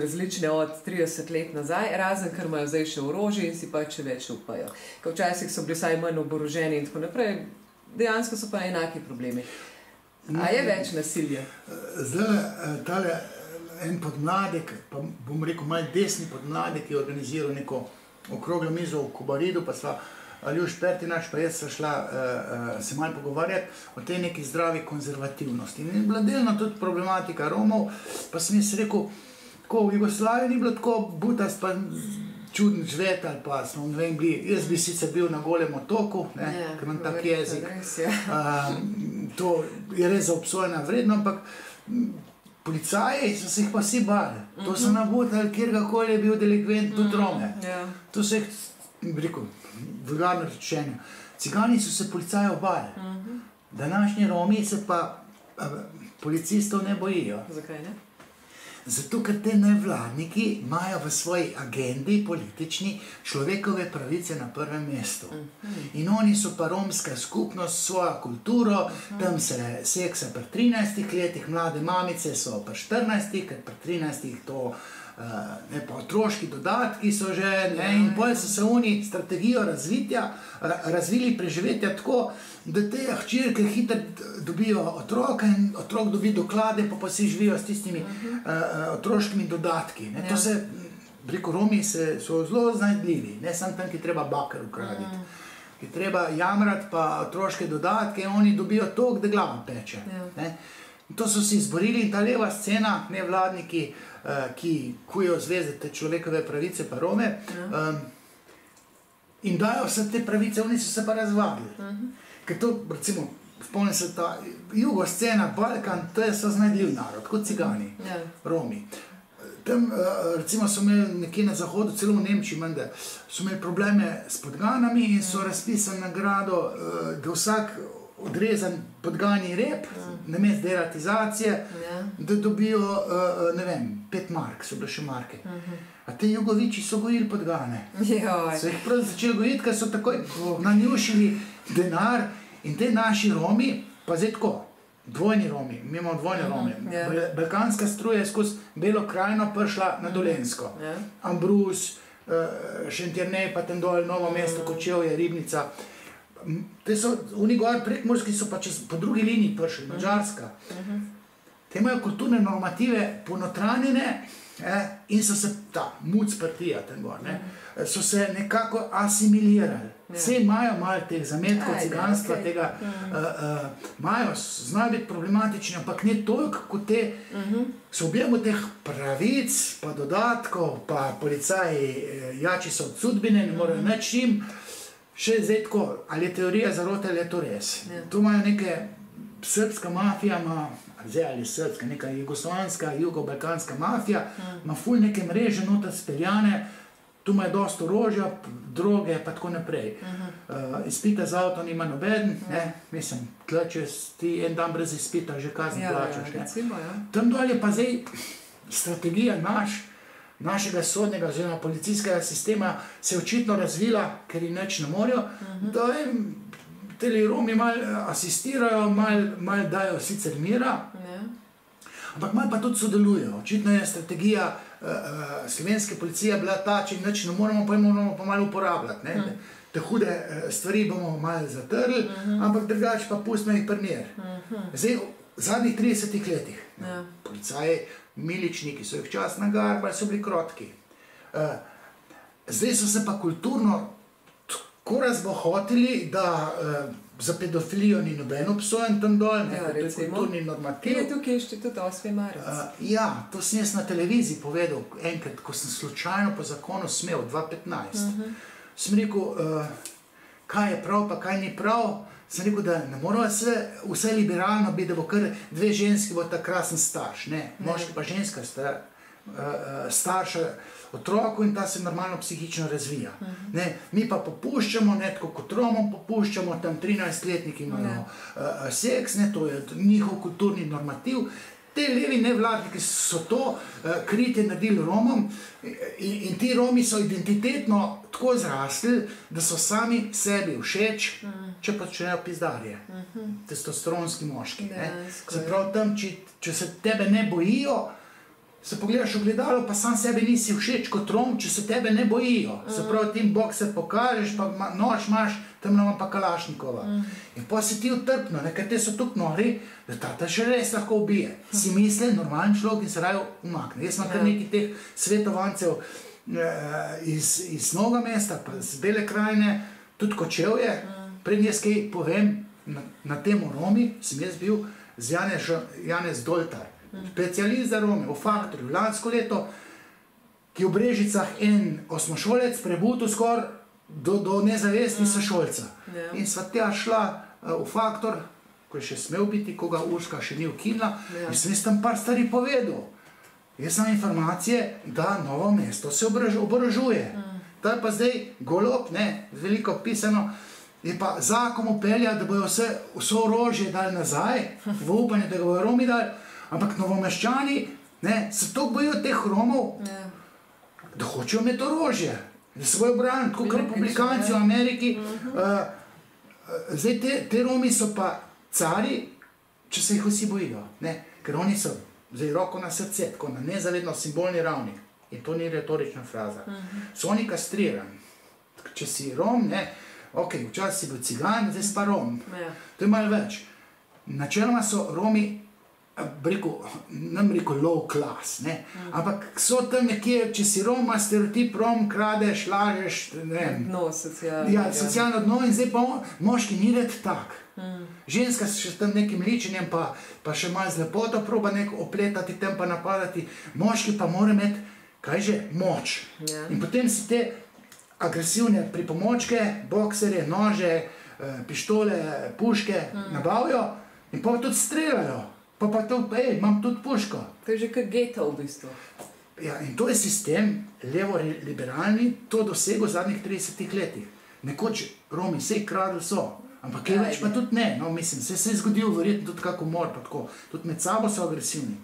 različne od 30 let nazaj, razen ker imajo zdaj še orožje in si pač več upajo. Ker včasih so bili vsaj manj oboroženi in tako naprej, dejansko so pa enaki problemi. A je več nasilja? Zdaj, tale en podmladek, pa bom rekel malo desni podmladek, je organiziral neko okroglo mizo v Kobaridu, pa sva Aljuš Pertinač, pa jaz sva šla se malo pogovarjati o tej neki zdravi konzervativnosti. In je bila delno tudi problematika Romov, pa sem jaz rekel, tako v Jugoslaviji ni bilo tako butast, pa čuden žvet ali pa smo, ne vem, bili, jaz bi sicer bil na Golem otoku, ker imam tak jezik. To je res za obsojena vredno, ampak policaji so se jih pa vsi bali. To so nabutali, kjergakoli je bil delikvent, tudi Rome. To se jih, rekel, vulgarno rečeno. Cigani so se policajev bali. Današnji Romi se pa policistov ne bojijo. Zakaj ne? Zato, ker te nevladniki imajo v svoji agendi politični človekove pravice na prvem mestu. In oni so pa romska skupnost, svojo kulturo, tam se seksa pri 13 letih, mlade mamice so pri 14, ker pri 13 to pa otroški dodatki so že, in potem so se oni strategijo razvili preživetja tako, da te hčerke hitro dobijo otroka in otrok dobi doklade, pa si živijo s tistimi otroškimi dodatki. To se, rekel, Romi so zelo znajdljivi, ne samo tam, ki treba baker ukraditi. Ki treba jamrati pa otroške dodatke in oni dobijo toliko, da glava peče. To so si izborili in ta leva scena, nevladniki, ki kujejo zveze te človekove pravice pa Rome, in dajo vse te pravice, oni so se pa razvadili. Ker to, recimo, spomnim se ta jugoscena, Balkan, to so znajdljiv narod, kot Cigani, Romi. Tam, recimo, so imeli nekje na zahodu, celo v Nemčiji, so imeli probleme s podganami in so razpisali nagrado, da vsak odrezan podgani rep, namesto deratizacije, da dobijo, ne vem, 5 mark, so bile še marke. A te Jugoviči so gojili podgane. So jih prav začeli gojiti, ker so takoj nanjušili denar in te naši Romi, pa zdaj tako, dvojni Romi, mi imamo dvojne Romi. Balkanska struja je skozi Belo krajino prišla na Dolenjsko. Ambrus, Šentjernej, pa tam dol, Novo mesto, Kočevje, Ribnica. Te so, oni gor prekmorski so pa po drugi liniji prišli, Mađarska. te imajo kulturne normative ponotranjene in so se, ta muc partija tam gor, so se nekako asimilirali. Vse imajo malo teh zametkov ciganstva, tega imajo, znajo biti problematični, ampak ne toliko kot te, so objemu teh pravic, pa dodatkov, pa policaji jači so od sudbine, ne morajo nič jim, še zdaj tako, ali je teorija zarote, ali je to res. Tu imajo neke, srpska mafija ima, ali srpska, neka jugoslovanska, jugo-balkanska mafija, ima ful neke mreže noter speljane, tu imajo dosti orožja, droge, pa tako naprej. Izpita za avto nima nobeden, mislim, tle, če ti en dan brez izpita, že kazen plačaš. Tam dol je pa zdaj strategija našega sodnega oziroma policijskega sistema se je očitno razvila, ker jim nič ne morajo, da teli Romi malo asistirajo, malo dajo sicer mira, ampak malo pa tudi sodelujejo. Očitno je strategija slovenske policije bila ta, če nič ne moramo, pa jim moramo pa malo uporabljati. Te hude stvari bomo malo zatrli, ampak drugače pa pustimo jih primer. Zdaj, v zadnjih 30 letih, policaji, miličniki so jih čas nagarbali, so bili krotki. Zdaj so se pa kulturno tako razbohotili, da za pedofilijo ni noben obsojen tam dol, to je kulturni normativ. Je tukaj Inštitut 8. marec. Ja, to sem jaz na televiziji povedal enkrat, ko sem slučajno po zakonu smel, 2015. Sem rekel, kaj je prav, pa kaj ni prav. Sem rekel, da ne moramo vse liberalno biti, da bo kar dve ženski, bo ta krasen starš. Ne, moški pa ženska starša otroku in ta se normalno psihično razvija. Mi pa popuščamo, tako kot Romom popuščamo, tam 13-letniki imajo seks, to je njihov kulturni normativ. Te levi nevladniki so to kritje naredili Romom in ti Romi so identitetno tako zrasli, da so sami sebi všeč, če počnejo pizdarje, testosteronski moški. Se pravi tam, če se tebe ne bojijo, se pogledaš v gledalo, pa sam sebi nisi všeč kot Rom, če se tebe ne bojijo. Se pravi, tim bokser pokažeš, pa nož imaš, tam ima pa Kalašnikova. In pa si ti utrpno, ker te so tukaj nori, da ta še res lahko ubije. Si misli, normalen človek in se rajo umakne. Jaz imam kar nekaj teh svetovancev iz Novega mesta, pa z Bele krajine, tudi Kočevje. Pred jaz kaj povem na temo Romi, sem jaz bil z Janez Doltar, specialist za Rome, v Faktorju, lansko leto, ki v Brežicah en osmošolec prebutil skoraj do nezavesti sošolca. In sva tja šla v Faktor, ko je še smel biti, ko ga Urška še ni ukinila, in sem jaz tam par stvari povedal. Jaz sem informacije, da Novo mesto se oborožuje. To je pa zdaj Golob, veliko pisano, je pa zakon upeljal, da bojo vse orožje dali nazaj, v upanje, da ga bojo Romi dali, ampak Novomeščani se toliko bojijo teh Romov, da hočejo imeti orožje, da se bojo braniti, kot republikanci v Ameriki. Zdaj, te Romi so pa cari, če se jih vsi bojijo, ker oni so zdaj roko na srce, tako na nezavedno simbolni ravni, in to ni retorična fraza, so oni kastrirani. Če si Rom, ok, včasih si bil cigan, zdaj si pa Rom, to je malo več. Načeloma so Romi, nam rekel low class, ampak so tam nekje, če si Rom, imaš stereotip, Rom, kradeš, lažeš, Dno, socialno. Ja, socialno dno in zdaj pa moški ni red tak. Ženska še s tem nekim ličenjem, pa še malo z lepoto proba opletati, tem pa napadati, moški pa mora imeti, kaj že, moč. In potem si te agresivne pripomočke, bokserje, nože, pištole, puške nabavijo in pa tudi streljajo. Pa to, imam tudi puško. To je že kot geto v bistvu. Ja, in to je sistem levo-liberalni, to dosego v zadnjih 30 letih. Nekoč Romi vse kradli so, ampak kaj več pa tudi ne. No, mislim, se je zgodil verjetno tudi kak umor, pa tako. Tudi med sabo so agresivni.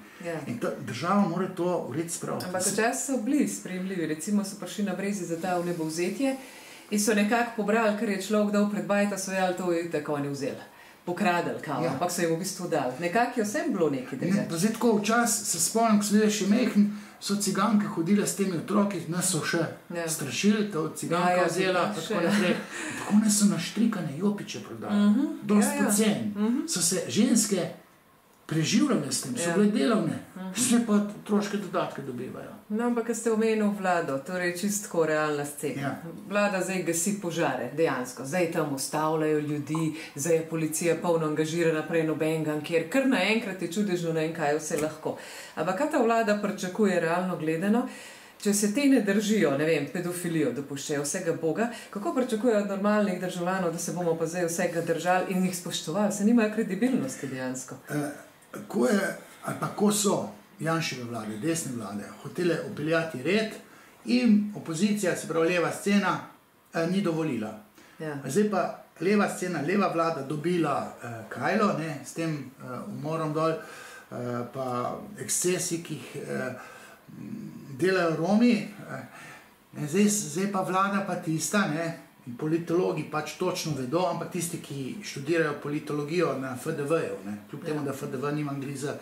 In država mora to urediti spraviti. Ampak včasih so bili sprejemljivi. Recimo so prišli na Brezi za ta vnebovzetje in so nekako pobrali, kar je človek dal pred bajta, so jali to in tako oni vzeli. Pokradali kao, ampak so jim v bistvu dali. Nekako je vsem bilo nekaj drugače. Zdaj tako včas se spomnim, ko sem bile še mehn, so ciganke hodile s temi otroki, nas so še strašili, to ciganka vzela, pa tako naprej. Tako ne so naštrikane jopiče prodali. Dosti poceni. So se ženske preživljale s tem, so bile delovne, vse pa otroške dodatke dobivajo. No, ampak, ko ste omenili vlado, torej čistko realna scena. Ja. Vlada zdaj gasi požare, dejansko. Zdaj tam ustavljajo ljudi, zdaj je policija polno angažirana, prej nobenega, kjer kar naenkrat je čudežno, ne vem kaj vse lahko. Ampak kaj ta vlada pričakuje realno gledano? Če se te ne držijo, ne vem, pedofilijo dopuščajo, vsega Boga, kako pričakujejo od normalnih državljanov, da se bomo pa zdaj vsega držali in jih spoštovali? Se nimajo kredibilnosti dejansko. Ko so Janševe vlade, desne vlade, hotele upeljati red in opozicija, se pravi leva scena, ni dovolila. Ja. Zdaj pa leva scena, leva vlada dobila kajlo, ne, s tem umorom dol, pa ekscesi, ki jih delajo Romi, zdaj pa vlada pa tista, ne, in politologi pač točno vedo, ampak tisti, ki študirajo politologijo na FDV-ju, kljub temu, da FDV nima za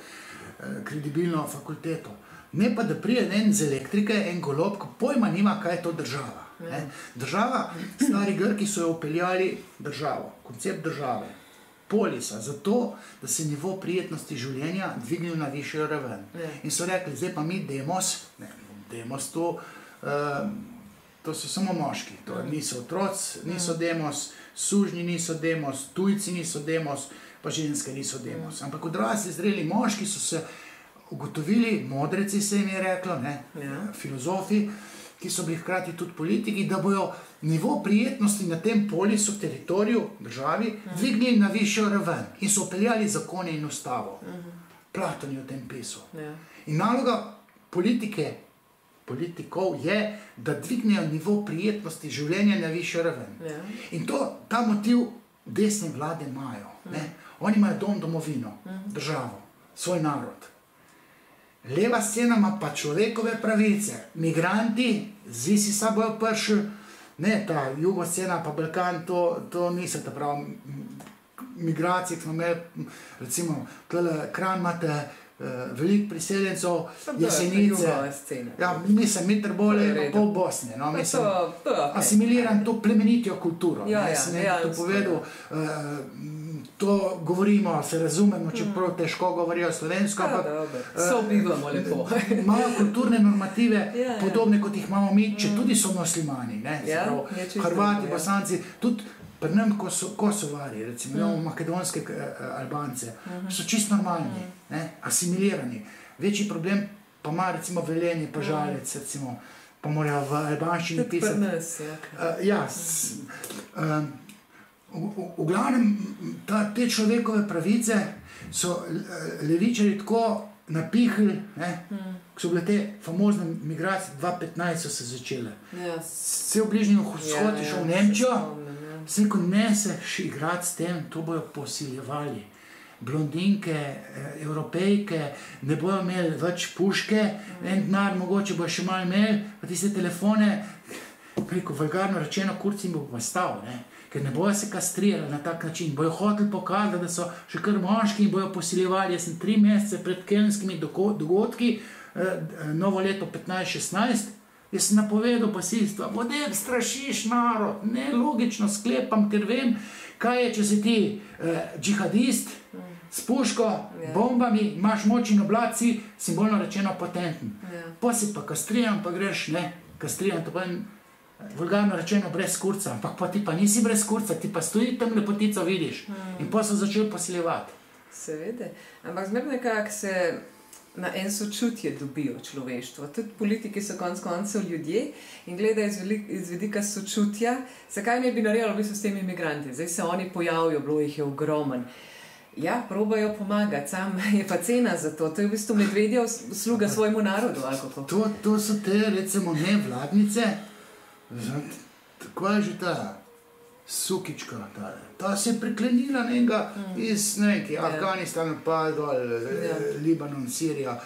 kredibilno fakulteto. Ne pa, da prije en z elektrike, en golob, ko pojma nima, kaj je to država. Država, stari Grki so jo upeljali državo, koncept države, polisa, zato, da se nivo prijetnosti življenja dvignil na višjo raven. In so rekli, zdaj pa mi demos, to so samo moški, to niso otroci, niso demos, sužnji niso demos, tujci niso demos, pa ženske niso demos. Ampak odrasli zreli moški so se ugotovili, modreci se jim je reklo, filozofi, ki so bili hkrati tudi politiki, da bojo nivo prijetnosti na tem polisu, teritoriju, državi, dvignili na višjo raven in so upeljali zakone in ustavo. Platon je o tem pisal. In naloga politikov je, da dvignejo nivo prijetnosti življenja na višjo raven. In ta motiv desne vlade imajo. Oni imajo dom, domovino, državo, svoj narod. Leva scena ima pa človekove pravice. Migranti, zdi si sa bojo prišli, ne, ta jugoscena pa Balkan, to niso ta prav migracije, ki smo imeli, recimo, Kranj imate veliko priseljencev, Jesenice, mislim, Mitrbole in pol Bosne, asimiliran to plemenitijo kulturo, sem nekaj to povedal, to govorimo, se razumemo, čeprav težko govorijo slovensko, ampak sobivamo lepo. Imajo kulturne normative, podobne kot jih imamo mi, če tudi so muslimani, Hrvati, Bosanci, tudi pri nam Kosovari, recimo, imamo makedonske Albance, so čisto normalni, asimilirani. Večji problem pa ima recimo Velenje, pa Žalec, recimo, pa morajo v albanščini pisati. Tudi pri nas, ja. V glavnem, te človekove pravice so levičari tako napihli, ko so bile te famozne migracije, 2015 so se začele. Vse v bližnjem vzhodu je šel v Nemčijo, vse ko ne se igrati s tem, to bojo posiljevali. Blondinke, evropejke, ne bojo imeli več puške, en denar mogoče bojo še malo imeli, pa tiste telefone, preko vulgarno rečeno, kurci jim bo pa stal, ker ne bojo se kastrirali na tak način, bojo hoteli pokazati, da so še kar moški in bojo posiljevali. Jaz sem 3 mesece pred kelnskimi dogodki, novo leto 15-16, jaz sem napovedal posilstva, bodem strašiš narod, ne logično sklepam, ker vem, kaj je, če si ti džihadist, s puško, bombami, imaš moč in oblast, si simbolno rečeno potenten. Pa si pa kastriran, pa greš, kastriran, to pa vulgarno rečeno brez kurca, ampak pa ti pa nisi brez kurca, ti pa stoji tam lepotico vidiš in pa so začeli posiljevati. Seveda, ampak zmer nekako se na en sočutje dobijo človeštvo. Tudi politiki so konec koncev ljudje in gledajo iz vidika sočutja, zakaj ne bi naredili v bistvu s temi imigranti. Zdaj se oni pojavijo, bilo jih je ogromen. Ja, probajo pomagati, sam je pa cena za to. To je v bistvu medvedja sluga svojemu narodu, ali kako? To so te, recimo, nevladnice, tako je že ta Sukička, ta se je priklenila nekega iz, ne vem, ki Afganistan, pa dol, Libanon, Sirija.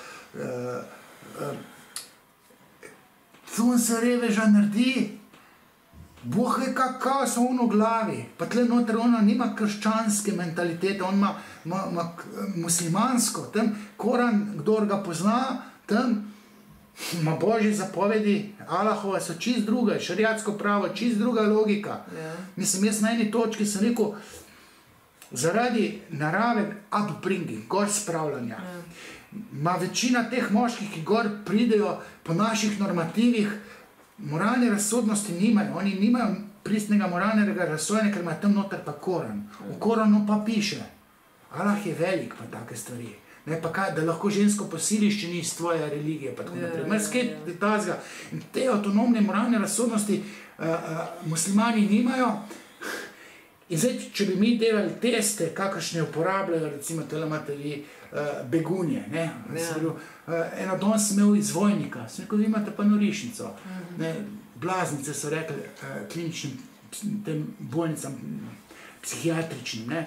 To se reveža naredi, Bog je kakao so ono v glavi, pa tle noter ono nima krščanske mentalitete, on ima muslimansko, tam Koran, kdor ga pozna, tam ima Božje zapovedi, Allahove so čist druga, šariatsko pravo, čist druga logika. Mislim, jaz na eni točki sem rekel, zaradi narave upbringing, gor spravljanja, ima večina teh moških, ki gor pridejo po naših normativih, moralne razsodnosti nimajo. Oni nimajo pristnega moralnega razsojanja, ker ima tam noter pa Koran. V Koranu pa piše, Allah je velik pa take stvari. Ne, pa kaj, da lahko žensko posiliš, če ni iz tvoje religije, pa tako naprej. Mrskaj tazga. In te avtonomne moralne razsodnosti muslimani nimajo. In zdaj, če bi mi delali teste, kakršne uporabljajo, recimo tele imate vi begunje, ne? Eno don sem imel iz Vojnika, sem rekel, vi imate pa norišnico. Ne? Blaznice so rekli kliničnim tem bolnicam, psihiatričnim. Ne?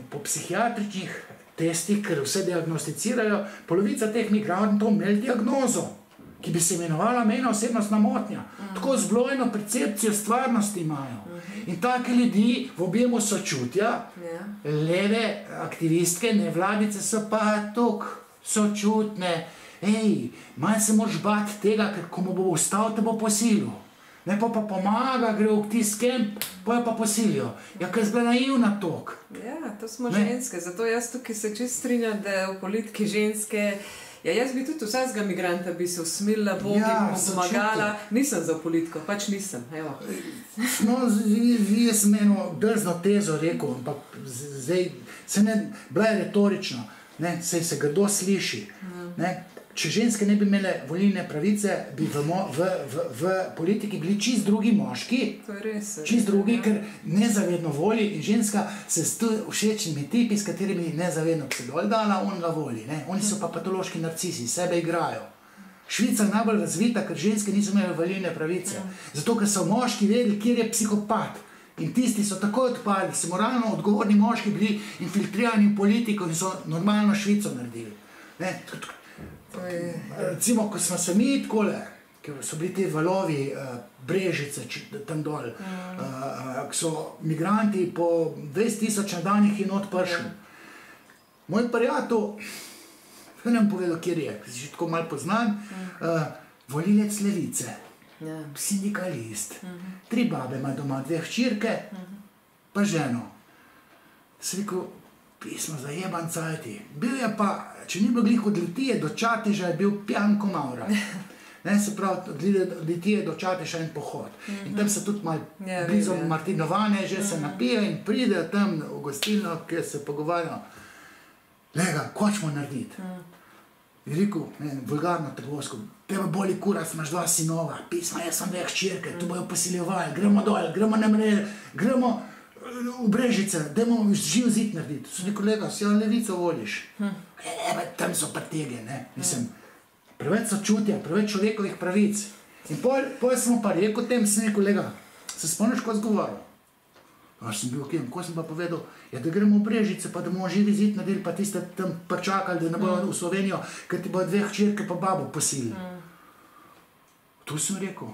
Po psihiatričnih testih, ker vse diagnosticirajo, polovica teh migrantov imeli diagnozo, ki bi se imenovala mejna osebnostna motnja. Tako zblojeno percepcijo stvarnosti imajo. In take ljudi v objemu sočutja, leve aktivistke, nevladice so pa tok sočutne. Ej, manj se moraš bati tega, ker ko mu bo ustal, te bo posilil. Ne, pa pomaga, gre v tisk kemp, pa pa posilijo. Ja, ker je bila naivna tok. Ja, to smo ženske, zato jaz tukaj se čist strinjam, da v politiki ženske, ja, jaz bi tudi vsakega migranta bi se usmilila, Bog bi mu pomagala, nisem za politiko, pač nisem, evo. No, jaz sem eno drzno tezo rekel, ampak zdaj, se ne, bila je retorično, ne, se grdo sliši, ne. Če ženske ne bi imele volilne pravice, bi v politiki bili čist drugi moški, čist drugi, ker nezavedno voli in ženska se s všečnimi tipi, s katerimi nezavedno bi se dol dala, on ga voli. Ne? Oni so pa patološki narcisi, sebe igrajo. Švica je najbolj razvita, ker ženske niso imele volilne pravice. Zato, ker so moški vedeli, kjer je psihopat. In tisti so takoj odpadli, so moralno odgovorni moški bili infiltrirani v politiko in so normalno Švico naredili. Ne? Recimo, ko smo se mi takole, ker so bili te valovi Brežice tam dol, ko so migranti po 20,000 na dan jih not prišli. Moj prijatelj, ne bom povedal, kjer je, ki si že tako malo poznan, volilec Levice, sindikalist, 3 babe ima doma, 2 hčirke, pa ženo. Se rekel, pismo za jeban cajti. Bil je pa, če ni bilo glih od Litije do Čateža, je bil pijan ko Mavra. Ne, se pravi, od Litije do Čateža en pohod. In tam se tudi malo blizu Martinovane, že se napije in pride tam v gostilno, kjer se pogovarjajo. Lega, ko ćemo narediti? Je rekel, vulgarno trgovsko, tebe boli kurac, imaš 2 sinova, pisma, jaz sem 2 hčirke, tu bojo posiljevali, gremo dol, gremo na mreže, gremo v Brežice, dajmo živ zid narediti. So ni kolega, si jo Levico voliš. Tam so prtege, ne. Mislim, preveč sočutja, preveč človekovih pravic. In pol smo pa rekel tem, sem rekel, kolega, se spomniš, ko zgovoril? Až sem bil kjem, ko sem pa povedal, ja, da gremo v Brežice, pa da bomo živi zid naredili, pa tiste tam pričakali, da ne bojo v Slovenijo, ker ti bojo 2 hčerke pa babo posilili. To sem rekel.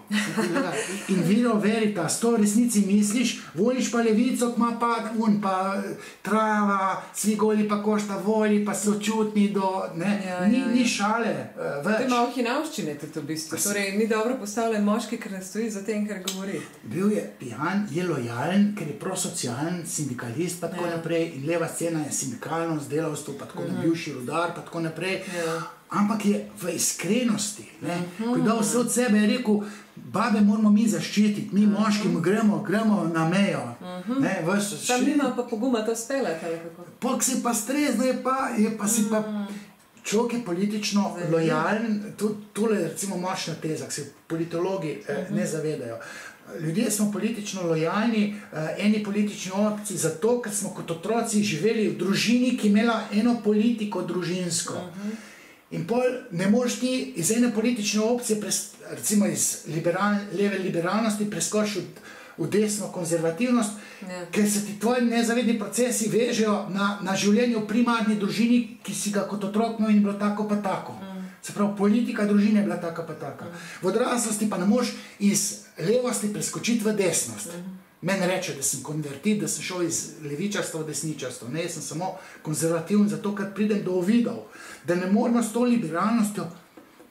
In viro veritas, to v resnici misliš, voliš pa Levico, ima pa pa trava, svi goli pa košta voli, pa sočutni do, ne, ni šale več. To je malo hinavščine tudi v bistvu, torej ni dobro postavljen moški, ker ne stoji za tem, ker govori. Bil je pijan, je lojalen, ker je prosocialen sindikalist, pa tako naprej, in leva scena je sindikalnost, delavstvo, pa tako bivši rudar, pa tako naprej. Ampak je v iskrenosti, ne, ko je dal vse od sebe, je rekel, babe moramo mi zaščititi, mi moški gremo na mejo. Tam nima pa poguma to speljati, ali kako? Pok si pa strezno, je pa si pa človek je politično lojalen, tole je recimo močna teza, ki se politologi ne zavedajo. Ljudje smo politično lojalni, eni politični opciji, zato, ker smo kot otroci živeli v družini, ki je imela eno politiko družinsko. In pol ne moreš ti iz ene politične opcije, recimo iz leve liberalnosti, preskoči v desno konzervativnost, ker se ti tvoji nezavedni procesi vežejo na življenje v primarni družini, ki si ga kot otrok imel in bilo tako pa tako. Se pravi, politika družine je bila taka pa taka. V odraslosti pa ne moreš iz levosti preskočiti v desnost. Meni reče, da sem konvertit, da sem šel iz levičarstva v desničarstvo. Ne, jaz sem samo konzervativen, zato ker pridem do uvidov, da ne moramo s to liberalnostjo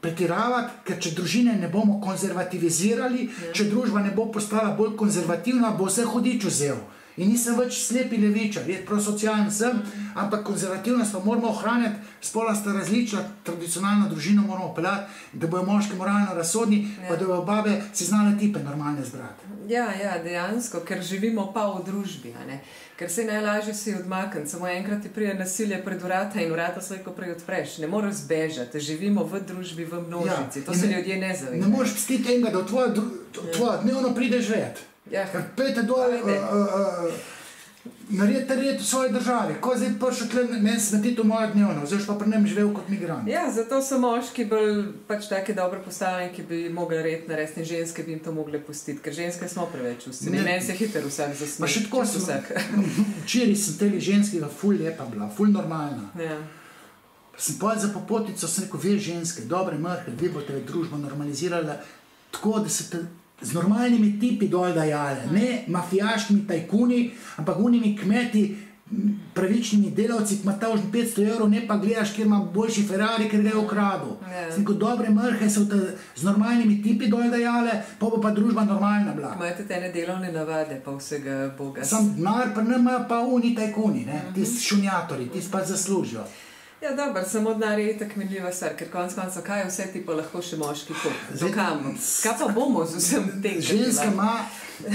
pretiravati, ker če družine ne bomo konzervativizirali, če družba ne bo postala bolj konzervativna, bo vse hudič vzel. In nisem več slepi levičar, je prav socialen sem, ampak konzervativnost pa moramo ohranjati, spola sta različna, tradicionalno družino moramo peljati, da bojo moški moralno razsodni, pa da bojo babe si znale tipe normalne zbrati. Ja, dejansko, ker živimo pa v družbi, a ne? Ker se najlažje si odmakniti, samo enkrat ti pride nasilje pred vrata in vrata slejko prej odpreš. Ne moreš zbežati, živimo v družbi, v množici, to se ljudje ne zavedajo. Ne moreš pustiti enega, da v tvojo dnevno prideš živeti. Ker pejte dol, naredite red v svoji državi. Ko zdaj prišel tle, meni smetiti v mojo dnevno, zdaj pa pri njem živel kot migrant. Ja, zato so moški bolj pač take dobro postavljeni, ki bi mogli red narediti in ženske bi jim to mogli pustiti, ker ženske smo preveč čustveni. Meni se hiter vsak zasmeje. Pa še tako včeraj sem teli ženskega ful lepa bila, ful normalna. Ja. Sem povedal za popotico, sem rekel, ve ženske, dobre mrhe, vi boste družbo normalizirali tako, da se te z normalnimi tipi dol dajale, ne mafijaškimi tajkuni, ampak unimi kmeti, pravičnimi delavci, ki ima ta už 500 €, ne pa gledaš, kjer ima boljši Ferrari, ker ga je ukradel. Sem rekel, dobre mrhe so te z normalnimi tipi dol dajale, pa bo pa družba normalna bila. Imajo tudi ene delovne navade, pa vsega boga. Sam denar pa ne imajo pa uni tajkuni, ne, tisti šunjatori, tisti pa zaslužijo. Ja, dobro, samo denar je itak minljiva stvar, ker konec koncev, kaj vse ti pa lahko še moški dokam? Kaj pa bomo z vsem tem? Ženska ima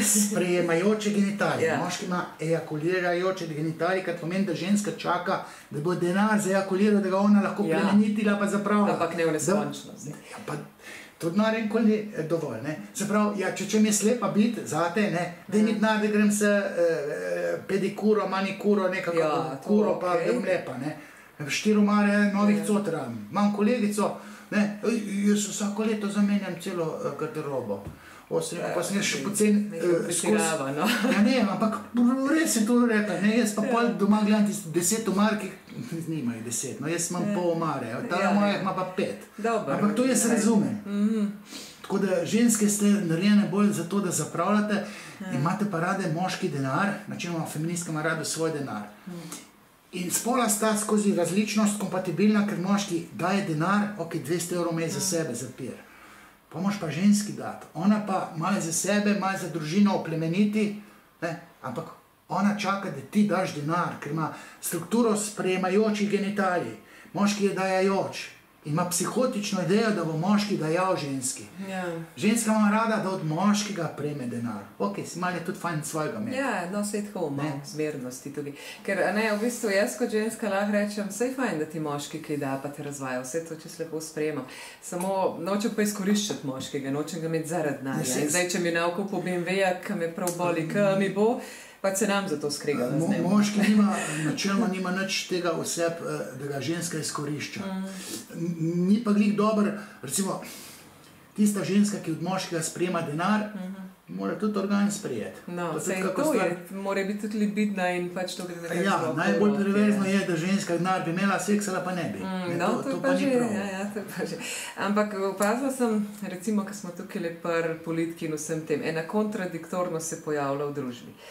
sprejemajoče genitalije, moški ima ejakulirajoče genitalije, kar pomeni, da ženska čaka, da bo denar zaejakuliral, da ga ona lahko plemenitila pa zapravila. Ampak ne v neskončnost. To denar enkoli je dovolj, ne. Se pravi, če mi je slepa biti zate, ne, daj mi denar, da grem se pedikuro, manikuro, nekako kuro, pa da bom lepa, ne. 4 omare novih cotera. Imam kolegico, ne, jaz vsako leto zamenjam celo garderobo. Pa sem jaz še poceni skozi. Ja ne, ampak res je to rekla, ne, jaz pa pol doma gledam tiste 10 omar, ki nimajo 10, no jaz imam pol omare, ta moja ima pa 5. Ampak to jaz razumem. Tako da ženske ste narejene bolj za to, da zapravljate, imate pa rade moški denar, načinoma feministka ima rado svoj denar. In spola sta skozi različnost kompatibilna, ker moški daje denar, ok, 200 € imej za sebe, za pir. Pa moš pa ženski dati. Ona pa malo za sebe, malo za družino oplemeniti, ne, ampak ona čaka, da ti daš denar, ker ima strukturo sprejemajočih genitalij. Moški je dajajoč. Ima psihotično idejo, da bo moški dajal ženski. Ženska ima rada, da od moškega prejme denar. Ok, si malo je tudi fajn svojega imeti. Ja, no, vse tako malo zmernosti tudi. Ker ne, v bistvu jaz kot ženska lahko rečem, vse je fajn, da ti moški kaj da, pa te razvaja, vse to čisto lepo sprejemam. Samo nočem pa izkoriščati moškega, nočem ga imeti zaradi denarja. In zdaj, če mi na okupu BMW-ja, ki me prav boli, ki mi bo, pa se nam za to skregala z njim. Moški načelno nima nič tega oseb, da ga ženska izkorišča. Ni pa glih dober, recimo, tista ženska, ki od moškega sprejema denar, mora tudi organ sprejeti. No, sej to je, mora biti tudi libidna in pač to gre nekaj zelo. Ja, najbolj perverzno je, da ženska denar bi imela, seksala pa ne bi. No, to pa ni prav. Ja, to pa že. Ampak opazila sem, recimo, ko smo tukaj le pri politiki in vsem tem, ena kontradiktornost se pojavlja v družbi.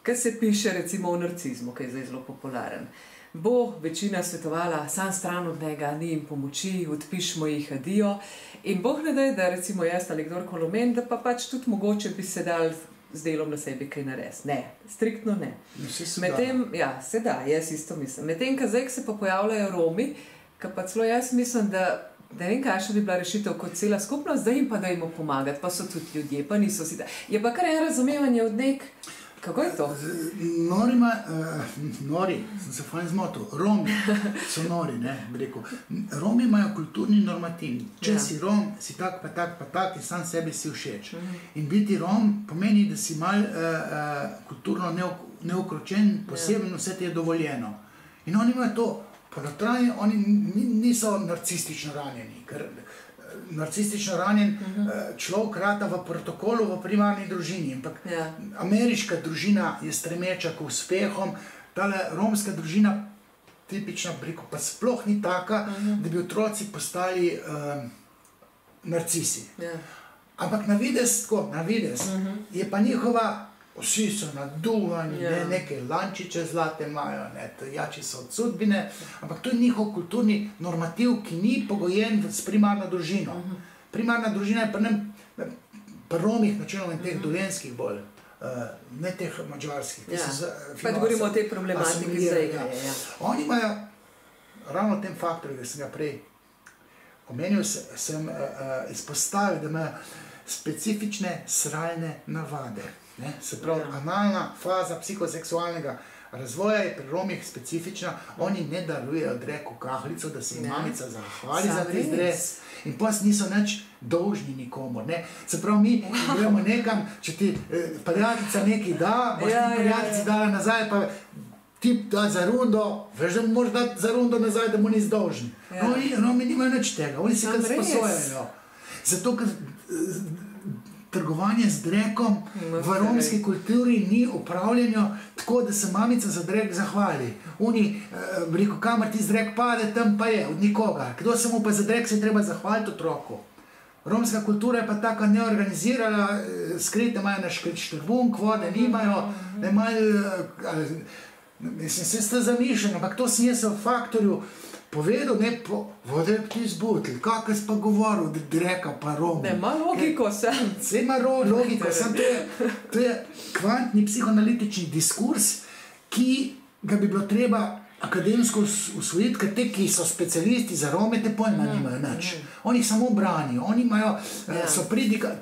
Kaj se piše recimo o narcizmu, ki je zdaj zelo popularen. Bo večina svetovala, sam stran od njega, ni jim pomoči, odpišmo jih, adijo. In Bog ne daj, da recimo jaz ali kdorkoli omen, da pa pač tudi mogoče bi se dal z delom na sebi kaj narediti. Ne, striktno ne. Medtem, ja, se da, jaz isto mislim. Medtem, ko zdaj se pa pojavljajo Romi, ki pa celo jaz mislim, da ne vem, kakšna bi bila rešitev kot cela skupnost, da jim pa dajmo pomagati, pa so tudi ljudje, pa niso si da. Je pa kar en razumevanje od nek. Kako je to? Nori, sem se fajn zmotil, Romi so nori, ne, bi rekel. Romi imajo kulturni normativ. Če si Rom, si tak pa tak in sam sebi si všeč. In biti Rom pomeni, da si mal kulturno neokročen, poseben, vse ti je dovoljeno. In oni imajo to, po notranji, oni niso narcistično ranjeni, ker narcistično ranjen človek rata v protokolu v primarni družini. Ampak ameriška družina je stremeča k uspehom, tale romska družina tipična, pa sploh ni taka, da bi otroci postali narcisi. Ampak na videz je pa njihova, vsi so naduvani, neke lančiče zlate imajo, jači so od sudbine, ampak to je njihov kulturni normativ, ki ni pogojen s primarno družino. Primarna družina je pri Romih, načeloma in teh dolenskih bolj, ne teh mađarskih. Pa govorimo o tej problematiki zdaj. Oni imajo ravno v tem faktorju, ki sem ga prej omenil, sem izpostavil, da imajo specifične sralne navade. Se pravi, analna faza psihoseksualnega razvoja je pri Romih specifična. Oni ne darujejo drek v kahlico, da se jim mamica zahvali za ti dres. In pas niso nič dolžni nikomor. Se pravi, mi gremo nekam, če ti prijateljica nekaj da, boš ti prijateljici dala nazaj, pa ti da za rundo, veš, da mu moraš dati za rundo nazaj, da mu nisi dolžni. Romi nimajo nič tega, oni si kar sposojajo. Zato, ker trgovanje z drekom v romski kulturi ni upravljeno tako, da se mamica za drek zahvali. Oni, rekel, kamar ti z drek pade, tam pa je, od nikoga. Kdo se mu pa za drek se treba zahvaliti otroku. Romska kultura je pa taka neorganizirana, skrite imajo na štrbunk, vode nimajo, mislim, se ste zamišljeni, ampak to sem jaz v faktorju povedal, vode je ti zbutil, kakaj si pa govoril, da dreka pa Romu. Ne, ima logiko sem. Vse ima logiko, sem to je kvantni psihoanalitični diskurs, ki ga bi bilo treba akademsko usvojiti, ker te, ki so specialisti za Rome, te pojma nimajo nič. Oni samo branijo, oni imajo, so pridiga,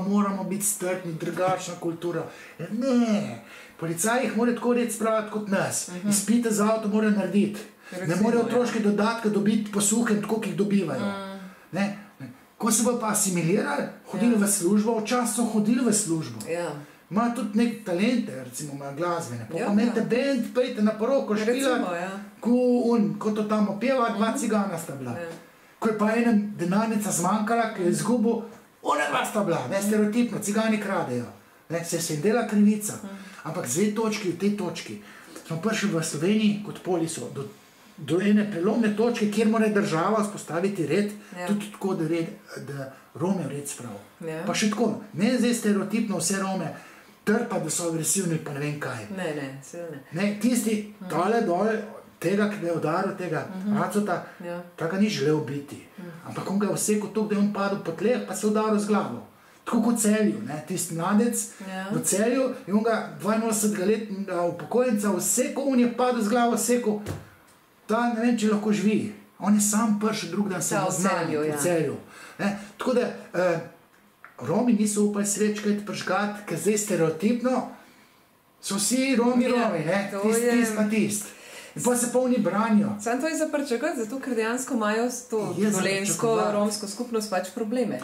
moramo biti strpni, drugačna kultura. Ne, policaji jih morajo tako reči spraviti kot nas. Izpite za avto morajo narediti. Ne morejo otroške dodatke dobiti po suhem, tako, ki jih dobivajo. Ko se bo pa asimilirali, hodili v službo, včasih so hodili v službo. Imajo tudi nek talente, recimo imajo glasbene. Pa imate band, pejte na poroko špilati, ko to tam opeva, 2 cigana sta bila. Ko je pa enem denarnica zmanjkala, ki je izgubil, ona 2 sta bila, stereotipno, cigani kradejo. Se jim dela krivica. Ampak z v tej točki smo prišli v Sloveniji kot poliso do ene prelomne točke, kjer mora država vzpostaviti red, tudi tako, da Rome red sprav. Pa še tako, ne zdaj stereotipno vse Rome trpa, da so agresivni, pa ne vem kaj. Ne, tisti tale dol, tega, ki ga je udaril, tega Acota, taka ni želel biti. Ampak on ga je vsekal toliko, da je on padel po tleh, pa se udaril z glavo. Tako kot Celju, tisti mladec v Celju, in on ga 82-letnega upokojenca vsekal, on je padel z glavo, vsekal, ta ne vem, če lahko živi. On je sam prši drug dan se naznanil v Celju. Tako da Romi niso upali svečkati, pržgati, ker zdaj stereotipno so vsi Romi, tist pa tist. In pa se polni branijo. Sam to je za pričakati, zato ker dejansko imajo s to dolensko romsko skupnost pač probleme.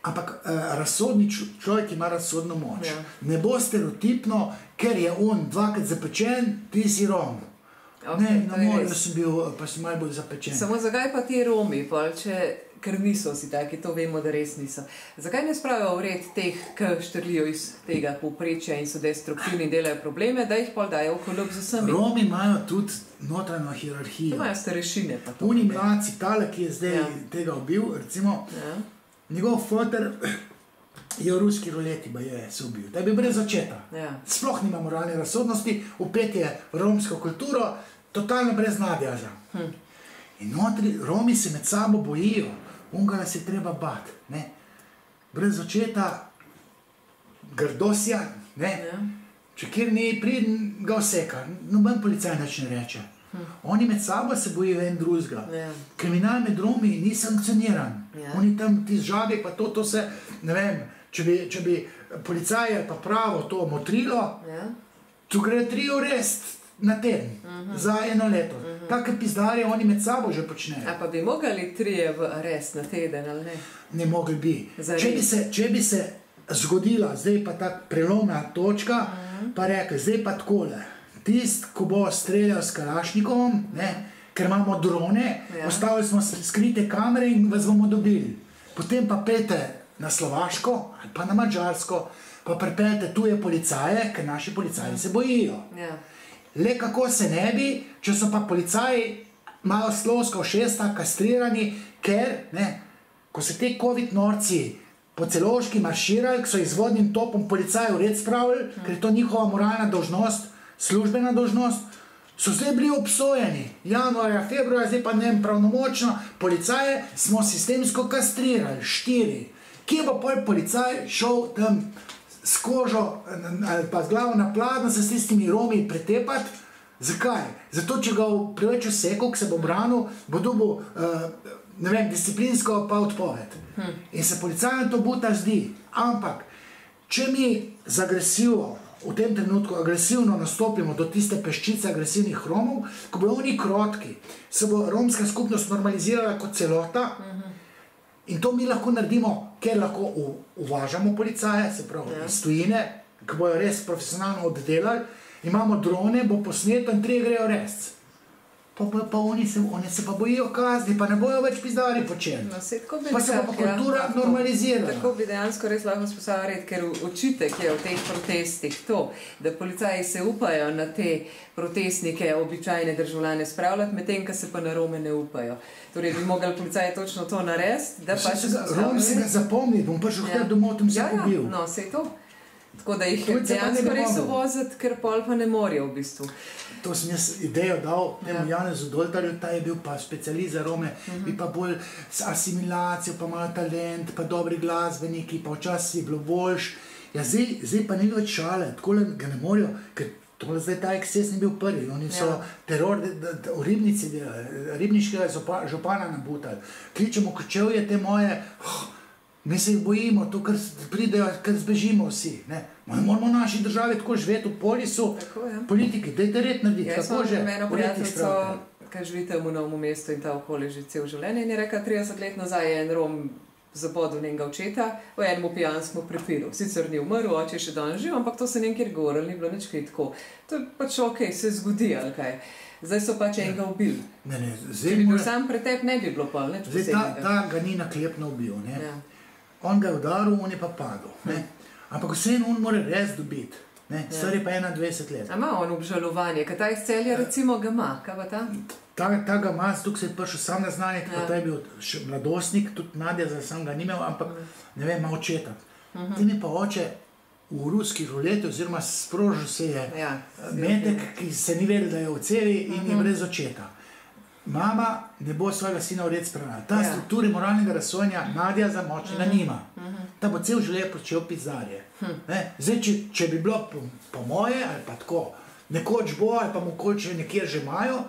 Ampak razsodni človek ima razsodno moč. Ne bo stereotipno, ker je on 2krat zapečen, ti si Rom. Ne, na morju sem bil, pa sem malo bolj zapečen. Samo zakaj pa ti Romi, ker niso si taki, to vemo, da res niso. Zakaj ne spravijo v red teh, ki štrlijo iz tega povprečja in so destruktivni in delajo probleme, da jih pol dajo v kolob z vsemi? Romi imajo tudi notranjo hierarhijo. Imajo starešine pa to. Oni mladci, tale, ki je zdaj tega ubil, recimo, njegov foter je v ruski ruleti, se ubil. Da je bil brez očeta. Sploh nima moralne razsodnosti, vpet je romsko kulturo, totalno brez nadjaža. In notri Romi se med sabo bojijo, onega se treba bati. Brez očeta, grdosja, če kjer ni priden, ga vseka. Noben policaj nič ne reče. Oni med sabo se bojijo en drugega. Kriminal med Romi ni sankcioniran. Oni tam ti žage, pa to se, ne vem, če bi policaje pa pravo to motrilo, tu gre 3 arest na teden, za 1 leto. Take pizdarje oni med sabo že počnejo. A pa bi mogli 3 v arest na teden, ali ne? Ne mogli bi. Če bi se zgodila, zdaj pa ta prelomna točka, pa rekli, zdaj pa takole, tist, ko bo streljal s kalašnikom, ker imamo drone, postavili smo skrite kamere in vas bomo dobili. Potem pa pete na Slovaško ali pa na Madžarsko, pa pripete tuje policaje, ker naši policaji se bojijo. Le kako se ne bi, če so pa policaji malo slovska ušesa, kastrirani, ker, ko se te covid norci po Celovški marširali, ko so izvodnim topom policajev red spravili, ker je to njihova moralna dolžnost, službena dolžnost, so zdaj bili obsojeni. Januarja, februarja, zdaj pa ne pravnomočno, policaje smo sistemsko kastrirali, 4. Kje bo policaj šel tam s kožo ali pa z glavo na pladnju se s tistimi Romi pretepati. Zakaj? Zato, če ga preveč vsekal, ki se bo branil, bo dobil, ne vem, disciplinsko pa odpoved. In se policajem to buta zdi. Ampak, če mi z agresivo, v tem trenutku agresivno nastopimo do tiste peščice agresivnih Romov, ko bodo oni krotki, se bo romska skupnost normalizirala kot celota in to mi lahko naredimo, ker lahko uvažamo policaje, se pravi iz tujine, ki bojo res profesionalno oddelali, imamo drone, bo posneto in 3 grejo res. Pa oni se pa bojijo kazni, pa ne bojo več pizdari počeli. No, pa se pa kultura normalizira. Tako bi dejansko res lahko spostavili red, ker očitek je v teh protestih to, da policaji se upajo na te protestnike, običajne državljane spravljati, medtem, ko se pa na Rome ne upajo. Torej bi mogli policaji točno to narediti, da pa še Rom se ga zapomni, bom pa še hotel domov, tam se pobil. No, sej to. Tako da jih dejansko res uvoziti, ker pol pa ne morajo v bistvu. To sem jaz idejo dal temu Janezu Doltarju, ta je bil pa specialist za Rome, bi pa bolj s asimilacijo, pa malo talent, pa dobri glasbeniki, pa včasih je bilo boljš. Ja, zdaj pa ni več šale, takole ga ne morajo, ker tole zdaj ta eksces ni bil prvi. Oni so teror v Ribnici delali, ribniškega župana nabutali. Kličemo Kočevje te moje, mi se jih bojimo, to kar pridejo, kar zbežimo vsi. Moramo v naši državi tako živeti v polisu, politiki, dajte red narediti. Jaz imam eno prijateljico, ki živite v Novem mestu in ta okolje že cel življenje, in je rekla, 30 let nazaj je en Rom zabodel njenega očeta v enem pijanskem prepiru. Sicer ni umrl, oče je še danes živ, ampak to se nekjer govorili, ni bilo nič kaj tako. To je pač okej, se zgodi ali kaj. Zdaj so pač enega ubili. Če bi bil sam pretep, ne bi bilo pol, nič posebnega. Ta ga ni naklepno ubil, on ga je udaril, on je pa padel. Ampak vseeno on mora res dobiti. Star je pa 21 let. A ima on obžalovanje, kaj ta iz Celja recimo ga ima? Kaj pa ta? Ta ga ima, tukaj se je prišel sam na znanje, pa ta je bil še mladostnik, tudi Nadja, sam ga ni imel, ampak ne vem, ima očeta. Tem je pa oče v ruski ruleti, oziroma sprožil se je metek, ki se ni vedel, da je v cevi in je brez očeta. Mama ne bo svojega sina v red spravila. Ta strukturi moralnega razsojanja Nadja za močnega nima. Ta bo cel življenje počel pizdarje. Zdaj, če bi bilo po moje, ali pa tako, nekoč bo, ali pa mogoče nekje že imajo,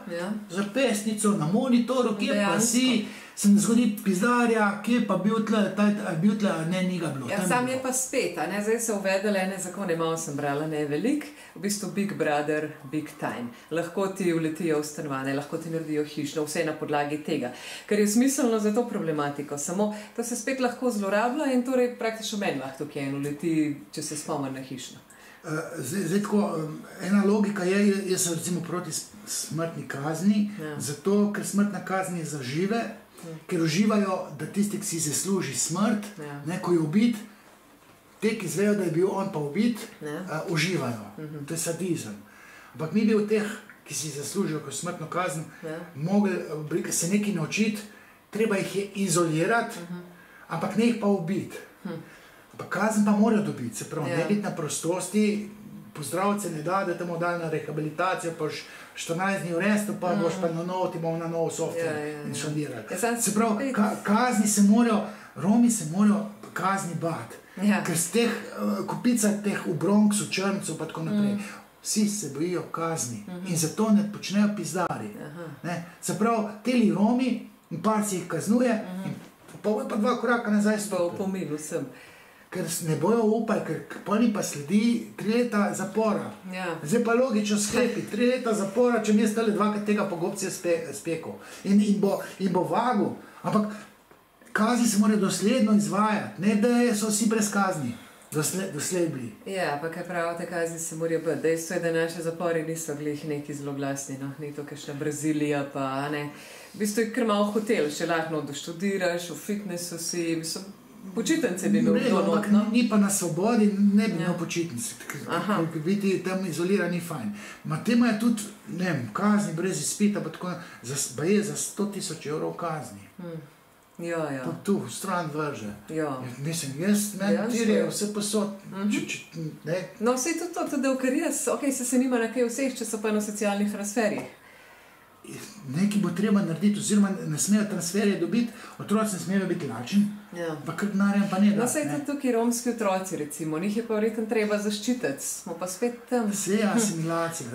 za pesnico na monitoru, kje pa si, se ne zgodi pizdarja, kje pa bil tle, ne, ni ga bilo. Sam je pa spet, zdaj so uvedeli ene zakone, malo sem brala, ne velik, v bistvu Big Brother, Big Time. Lahko ti uletijo v stanovanje, lahko ti naredijo hišno, vse na podlagi tega. Ker je smiselno za to problematiko, samo to se spet lahko zlorablja in torej praktično meni lahko tukaj en uleti, če se spomni na hišno. Zdaj tako, ena logika je, jaz sem recimo proti smrtni kazni, zato, ker smrtna kazni je za žive, ker uživajo, da tisti, ki si zasluži smrt, ko je ubit, te, ki zvejo, da je bil on pa ubit, uživajo. To je sadizem. Ampak mi bi od teh, ki si zaslužijo kot smrtno kazen, mogli se nekaj naučiti, treba jih je izolirati, ampak ne jih pa ubiti. Ampak kazen pa morajo dobiti, se pravi, ne biti na prostosti, pozdravce ne da temu dali na rehabilitacijo, pa 14 dni v restu, pa boš pa na novo, ti bomo na novo software inšalirali. Se pravi, kazni se morajo, Romi se morajo kazni bati. Ker z teh kupica teh v Bronxu, Črncu pa tako naprej, vsi se bojijo kazni in zato ne počnejo pizdari. Se pravi, teli Romi, in par si jih kaznuje, in pa 2 koraka nazaj stopijo. Pa v pomenu sem. Ker ne bojo upaj, ker pani pa sledi 3 leta zapora. Zdaj pa logično sklepi, 3 leta zapora, če mi je stale 2 tega pogobcija spekel. In bo vagal. Ampak kazni se morajo dosledno izvajati, ne da so vsi brez kazni. Doslej bili. Ja, pa kaj pravite, kazni se morajo biti. Dejstvo je, da naše zapori niso glih neki zelo glasni, ni to kakšna Brazilija, pa ne. V bistvu je kar malo hotel, še lahko doštudiraš, v fitnessu si, počitnice bi imel kdo not, no? Ni pa na svobodi, ne bi imel počitnice, ker biti tam izoliran ni fajn. Tema je tudi, ne vem, kazni brez izpita, pa tako, pa je za 100.000 evrov kazni. Pa tu, stran vrže. Mislim, meni tirijo vse posod. No, vse je tudi to, da v karijes, se nima na kaj vseh, če so pa na socialnih transferjih. nekaj bo treba narediti, oziroma ne smejo transferje dobiti, otroci ne smejo biti lačni, pa kar denarjem pa ne da. No, saj tudi tukaj romski otroci, recimo, njih je pa verjetno treba zaščititi, smo pa spet tam. Vse asimilacije,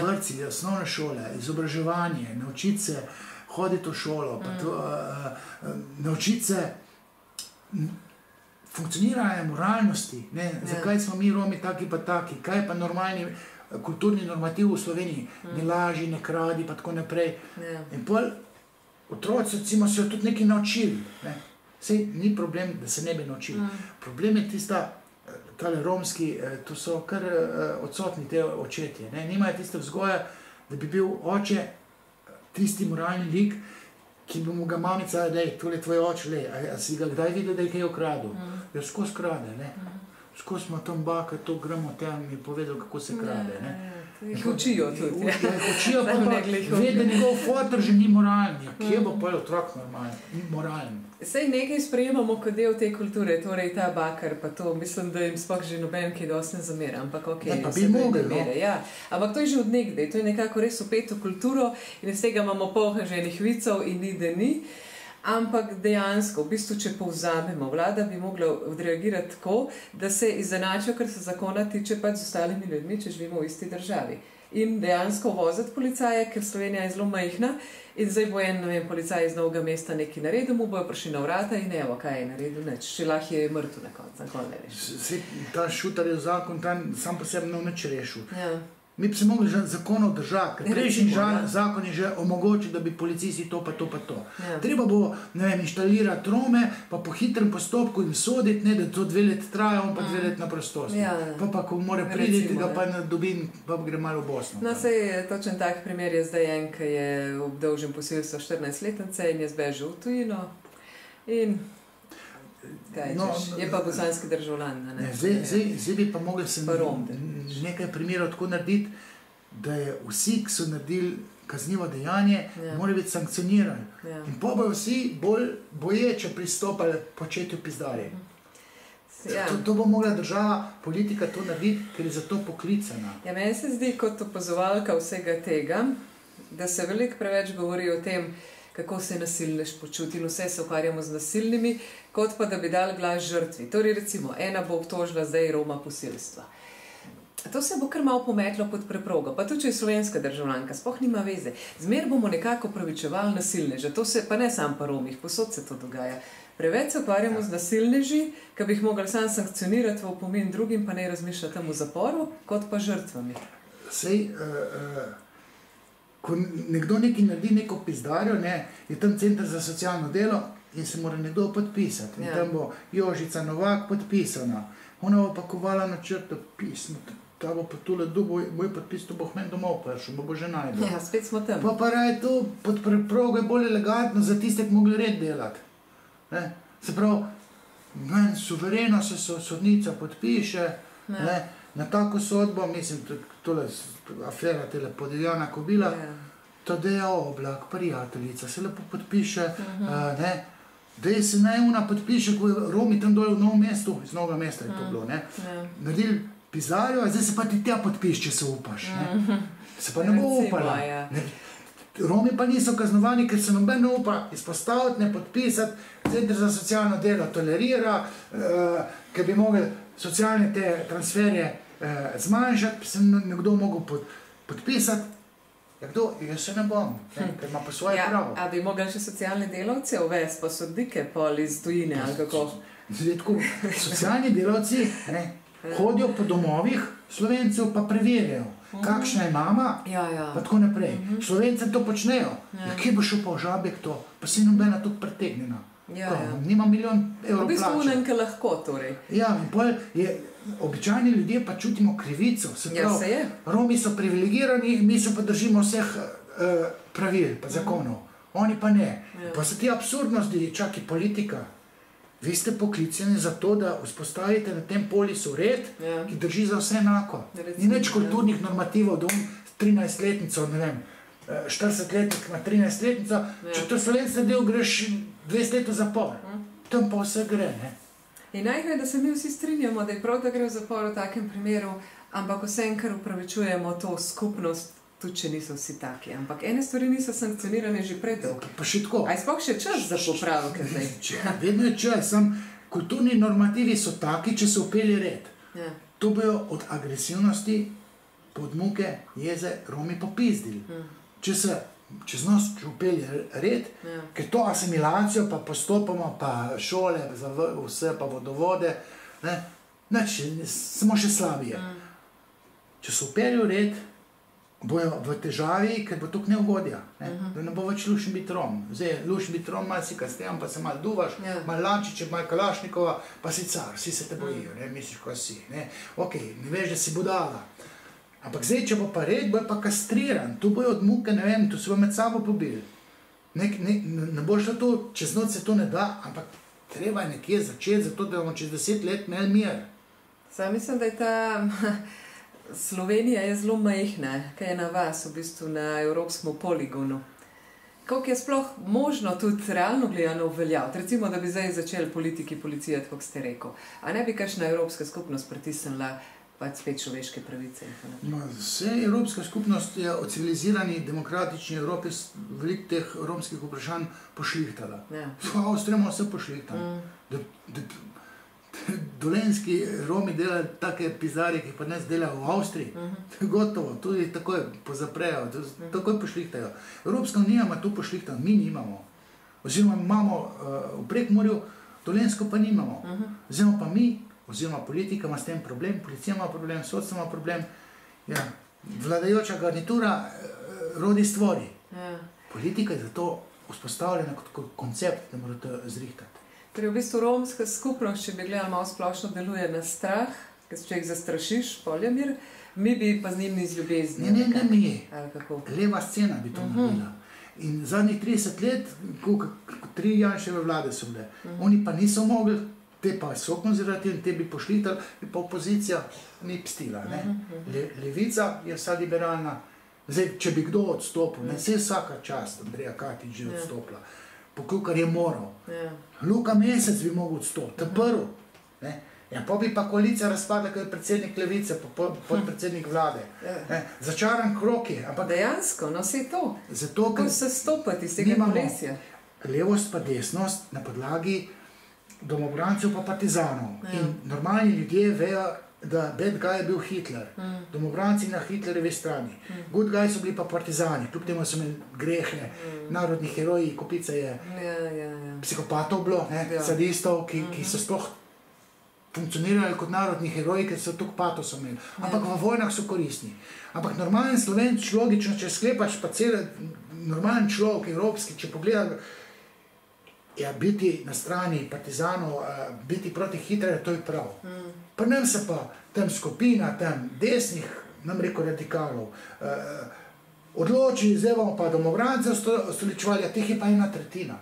vrtci, osnovne šole, izobraževanje, naučiti se hoditi v šolo, pa to, naučiti se funkcioniranje moralnosti, ne? Zakaj smo mi Romi taki pa taki, kaj je pa normalni kulturni normativ v Sloveniji, ne laži, ne kradi, pa tako naprej. In pol otroci, recimo, so jo tudi nekaj naučili. Ne? Sej ni problem, da se ne bi naučili. Problem je tale romski, to so kar odsotni te očetje. Ne? Nimajo tiste vzgoje, da bi bil oče tisti moralni lik, ki bi mu ga mamica, tole tvoj oče, a si ga kdaj videl, da je kaj ukradil? Ja, skozi krade, ne? Skozi smo tam baka, to gremo tam in povedal, kako se krade, ne? Jih učijo tudi. Učijo pa ve, da njegov fotor že ni moralni. Kje bo pa otrok moralni? Sej nekaj sprejemamo kot del te kulture, torej ta bakar, pa to mislim, da jim sploh že noben, ki dosti ne zamera, ampak okej. Pa bi mogli, no. Ja. Ampak to je že od nekdaj, to je nekako res upeto kulturo in iz tega imamo polno ženih vicov in ni, da ni. Ampak dejansko, v bistvu, če povzamemo, vlada bi mogla odreagirati tako, da se izenačijo, kar se zakona tiče pač z ostalimi ljudmi, če živimo v isti državi. In dejansko voziti policaje, ker Slovenija je zelo majhna in zdaj bo en, ne vem, policaj iz Novega Mesta nekaj naredil, mu bojo prišli na vrata in evo, kaj je naredil, neč. Šelah je mrtev na koncu, ne reši. Ta Šutarjev zakon tam sam po sebi neč rešil. Ja. Mi bi se mogli že zakonov držati, ker prejšnji zakon je že omogočil, da bi policisti to pa to pa to. Ja. Treba bo, ne vem, inštalirati Rome, pa po hitrem postopku jim soditi, ne, da to 2 let traja, on pa 2 let na prostosti. Ja. Pa ko mora priti, ga pa dobim, pa gre malo v Bosno. No, sej točen tak primer je zdaj en, ki je obdolžen posilstva 14-letnice in je zbežal v tujino in je pa bosanski državljan. Zdaj bi pa mogli se nekaj primerov tako narediti, da je vsi, ki so naredili kaznivo dejanje, morajo biti sankcionirani. In pa bojo vsi bolj boječe pristopali početju pizdarje. To bo mogla država, politika to narediti, ker je za to poklicana. Ja, meni se zdi kot opazovalka vsega tega, da se veliko preveč govori o tem, kako se nasilnež počuti in vse se ukvarjamo z nasilnimi, kot pa da bi dali glas žrtvi. Torej, recimo, ena bo obtožila zdaj Roma posilstva. To se bo kar malo pometlo pod preprogo, pa tudi če je slovenska državljanka, sploh nima veze. Zmer bomo nekako pravičevali nasilneže, to se pa ne sam pa Romih, posod se to dogaja. Preveč se ukvarjamo z nasilneži, ki bi jih mogli sam sankcionirati v opomin drugim, pa ne razmišljati tam v zaporu, kot pa žrtvami. Sej, ko nekdo nekaj naredi neko pizdarjo, je tam center za socialno delo in se mora nekdo podpisati. In tam bo Jožica Novak podpisana. Ona bo pa kovala na črto pismo. Ta bo pa tule dobo, moj podpis, to bo h meni domov prišel, bo že najdel. Ja, spet smo tam. Pa raje to pod preprogo je bolj elegantno za tiste, ki mogli red delati. Se pravi, suvereno se sodnica podpiše, na tako sodbo, mislim, tole afera tele Podivjana Kobila, Tadeja Oblak, prijateljica, se lepo podpiše, da se najuna podpiše, ko je Romi tam dole v Novem mestu, iz Novega Mesta je to bilo, naredili pizarjo, a zdaj se pa ti tja podpiš, če se upaš, se pa ne bo upala. Romi pa niso kaznovani, ker se noben ne upa izpostaviti, ne podpisati, center za socialno delo tolerira, ker bi mogli socialne te transferje zmanjšati, bi se nekdo mogel podpisati. Ja, kdo? Jaz se ne bom, ker ima pa svoje pravo. A bi mogli še socialne delavce uvesti, pa sodnike pol iz tujine, ali kako? Zdaj tako, socialni delavci hodijo po domovih Slovencev pa preverjajo, kakšna je mama, pa tako naprej. Slovenci to počnejo. Kje bo šel pa v Žabek to? Pa si nobena to pretegnjena. Nima €1 milijon plače. V bistvu unenka lahko, torej. Ja, in pol je, običajni ljudje pa čutimo krivico. Se pravi, Romi so privilegirani, mi se pa držimo vseh pravil pa zakonov. Oni pa ne. Pa so ti absurdnosti, čak i politika. Vi ste poklicani za to, da vzpostavite na tem polisu red, ki drži za vse enako. Ni več kulturnih normativov, da 13-letnico, ne vem, 40-letnik ima 13-letnico, če to slovenski del greš 20 let v zapor. Tam pa vse gre, ne. In najgre, da se mi vsi strinjamo, da je prav, da gre v zapor v takem primeru, ampak vsem, kar upravičujemo to skupnost tudi če niso vsi taki. Ampak ene stvari niso sankcionirane že predolgo. Pa še tako. A je sploh še čas za popravke zdaj? Vedno je čas. Kulturni normativi so taki, če se upelje red. Ja. To bojo od agresivnosti, podmuke, jeze, Romi popizdili. Čez nos upelje red, ker to asimilacijo, pa postopoma, pa šole, vse, pa vodovode, samo še slabije. Če se upelje red, bojo v težavi, ker bo tukaj neugodja. Da ne bo več lušen biti Rom. Zdaj, lušen biti Rom, malo si kastejan, pa se malo duvaš, malo Lančiče, malo Kalašnikova, pa si car, vsi se te bojijo, misliš, ko si. Ok, ne veš, da si budala. Ampak zdaj, če bo pa red, bo pa kastriran. Tu bojo od muke, ne vem, tu se bo med sabo pobili. Ne bo šlo to, čez noč se to ne da, ampak treba je nekje začeti, zato da bomo čez 10 let imeli mir. Sam mislim, da je ta Slovenija je zelo majhna, kaj je na vas, v bistvu na evropskem poligonu. Koliko je sploh možno tudi realno gledano uveljaviti? Recimo, da bi zdaj začeli politiki policijati, kako ste rekel. A ne bi kakšna evropska skupnost pritisnila pač spet človeške pravice? Vse evropska skupnost je od civilizirani demokratični Evropi veliko teh romskih vprašanj pošlihtala. Avstrija ima vse pošlihtala. Dolenski Romi delajo take pizarje, ki pa ne delajo v Avstriji. Gotovo, tudi takoj pozaprejo, takoj pošlihtajo. Evropska unija ima to pošlihtano, mi nimamo. Oziroma imamo v Prekmurju, Dolensko pa nimamo. Oziroma pa mi, oziroma politika ima s tem problem, policija ima problem, sodstvo ima problem. Vladajoča garnitura rodi stvori. Politika je zato vzpostavljena kot koncept, da morate zrihtati. Torej, v bistvu romska skupnost, če bi gledali malo splošno, deluje na strah, ker če jih zastrašiš, poljamir, mi bi pa z njimi z ljubezni. Ne mi. Leva scena bi to naredila. In zadnjih 30 let, tri Janševe vlade so bile, oni pa niso mogli, te pa so konzervativni, te bi pošlitali, pa opozicija ni pstila. Levica je vsa liberalna. Zdaj, če bi kdo odstopil, se je vsaka čast, Andreja Katič že odstopila. Kar je moral. Luka Mesec bi mogel odstopiti, prvi. Pa bi pa koalicija razpadla, ker je predsednik Levice, podpredsednik vlade. Začaran krog je. Dejansko, no vse to. Kako se stopati iz tega kolesja? Levost pa desnost na podlagi domobrancev pa partizanov. In normalni ljudje vejo, da bad guy je bil Hitler. Domobranci na Hitlerjevi strani. Good guy so bili pa partizani. Kljub temu so imeli grehe, narodni heroji, kopica je psihopatov bilo, sadistov, ki so sploh funkcionirali kot narodni heroji, ker so toliko patosa imeli. Ampak v vojnah so koristni. Ampak normalen Slovenc, logično, če sklepaš pa cel normalen človek, evropski, če pogleda, biti na strani partizanov, biti proti Hitlerju, to je prav. Pa nam se pa tam skupina, tam desnih, nam rekel radikalov, odloči, zdaj bomo pa domobrance ustoličevali, a teh je pa 1/3.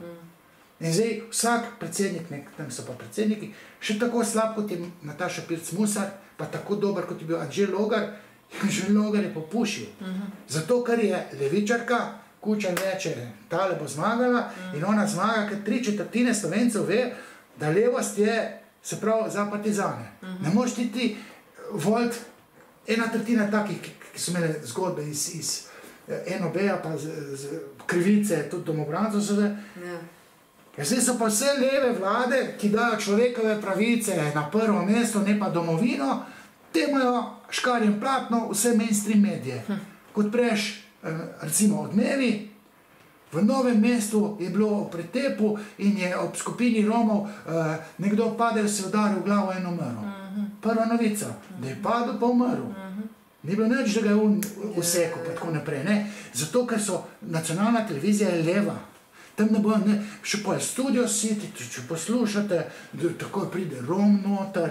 In zdaj vsak predsednik, tam so pa predsedniki, še tako slab, kot je Nataša Pirc-Musar, pa tako dober, kot je bil Anže Logar, Anže Logar je popušil. Zato, ker je levičarka, Kučan reče, tale bo zmagala in ona zmaga, ker 3/4 Slovencev ve, da levost je, se pravi, za partizane. Ne moreš ti voliti 1/3 takih, ki so imeli zgodbe iz NOB-a, pa krivice, tudi domobrancov seveda. Zdaj so pa vse leve vlade, ki dajo človekove pravice na prvo mesto, ne pa domovino, te imajo škarjem platno vse mainstream medije. Kot prejš, recimo Odmevi, v Novem mestu je bilo v pretepu in je ob skupini Romov nekdo padel, se udaril v glavo in umrl. Prva novica, da je padel pa umrl. Ni bilo nič, da ga je usekal, pa tako naprej. Zato, ker so nacionalna televizija je leva. Tam ne bojo, še pa je Studio City, če poslušate, takoj pride Rom noter,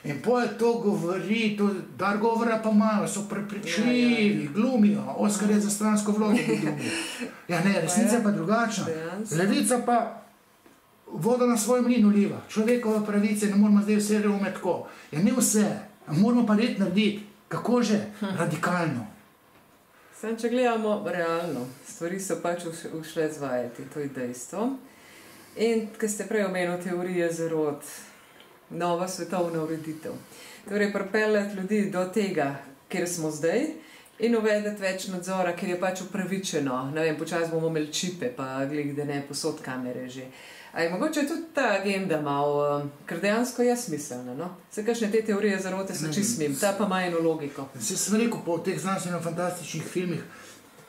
in poje to govori, dar govora pa malo, so prepričljivi, glumijo, Oskar je za stransko vlogo glumil. Resnica pa drugačna. Levica pa voda na svoj mlin uliva. Človekove pravice ne moramo zdaj vse reume tako. Ne vse, moramo pa red narediti. Kako že? Radikalno. Sam, če gledamo realno, stvari so pač ušle zvajati, to je dejstvo. In, ko ste prej omenili teorije zarod, nova svetovna ureditev. Torej, pripeljati ljudi do tega, kjer smo zdaj, In uvedeti več nadzora, ker je pač upravičeno. Ne vem, počasi bomo imeli čipe, pa glih, da ne posod kamere že. Mogoče je tudi ta agenda malo, ker dejansko je smiselna, no? Se kakšne te teorije zarote so čistnim, ta pa ima eno logiko. Se sem rekel, po teh znanstveno-fantastičnih filmih,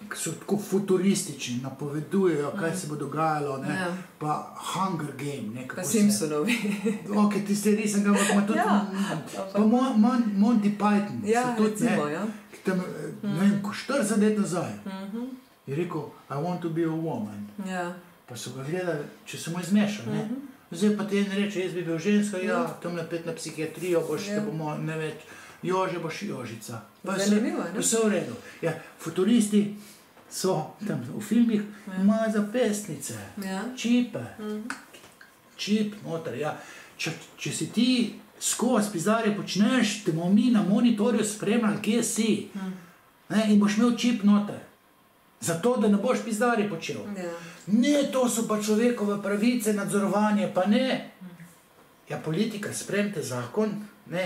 ki so tako futuristični, napovedujejo, kaj se bo dogajalo, ne? Ja. Pa Hunger Game, ne? Pa Simpsonovi. Ok, tiste res, ampak ima tudi... Ja. Pa Monty Python. Ja, so tudi, recimo, ja. Ki tam, ne vem, ko 40 let nazaj, je rekel, I want to be a woman. Ja. Pa so ga gledali, če se mu je zmešal, ne? Zdaj pa ti en reče, jaz bi bil ženska, ja, tam napet na psihiatrijo, boš, te bomo, ne več, Jože boš Jožica. Zanimivo, ne? Vse v redu. Ja, futuristi so tam v filmih, imajo zapestnice, čipe, čip noter, ja. Če si ti skozi pizdarje počneš, te bomo mi na monitorju spremljali, kje si, ne, in boš imel čip noter. Zato, da ne boš pizdari počel. Ja. Ne, to so pa človekove pravice, nadzorovanje, pa ne. Ja, politika, spremte zakon, ne,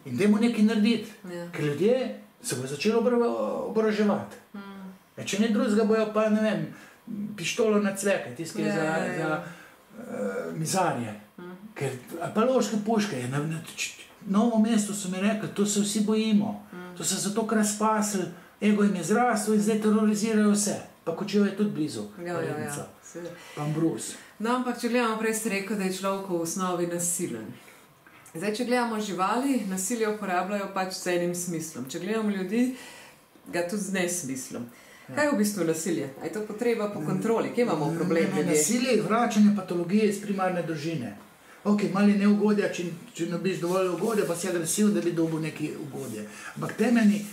in dajmo nekaj narediti. Ja. Ker ljudje se bojo začeli oboroževati. Ja, če ne drugega bojo pa, ne vem, pištolo na cveke, tisti za mizarje. Ker, pa loške puške, Novo mesto so mi rekli, to se vsi bojimo. To se zato kar spasili, ego jim je zrastel in zdaj terorizirajo vse. Pa Kočevje je tudi blizu. Ja. Pa Ambrus. No, ampak če gledamo, prej ste rekel, da je človek v osnovi nasilen. Zdaj, če gledamo živali, nasilje uporabljajo pač z enim smislom. Če gledamo ljudi, ga tudi z nesmislom. Kaj je v bistvu nasilje? A je to potreba po kontroli? Kje imamo problem ljudje? Nasilje je vračanje patologije iz primarne družine. Ok, malo je neugodja, če ne biš dovolj ugodja, pa si agresiv, da bi dobil neki ugodje. Ampak temeljni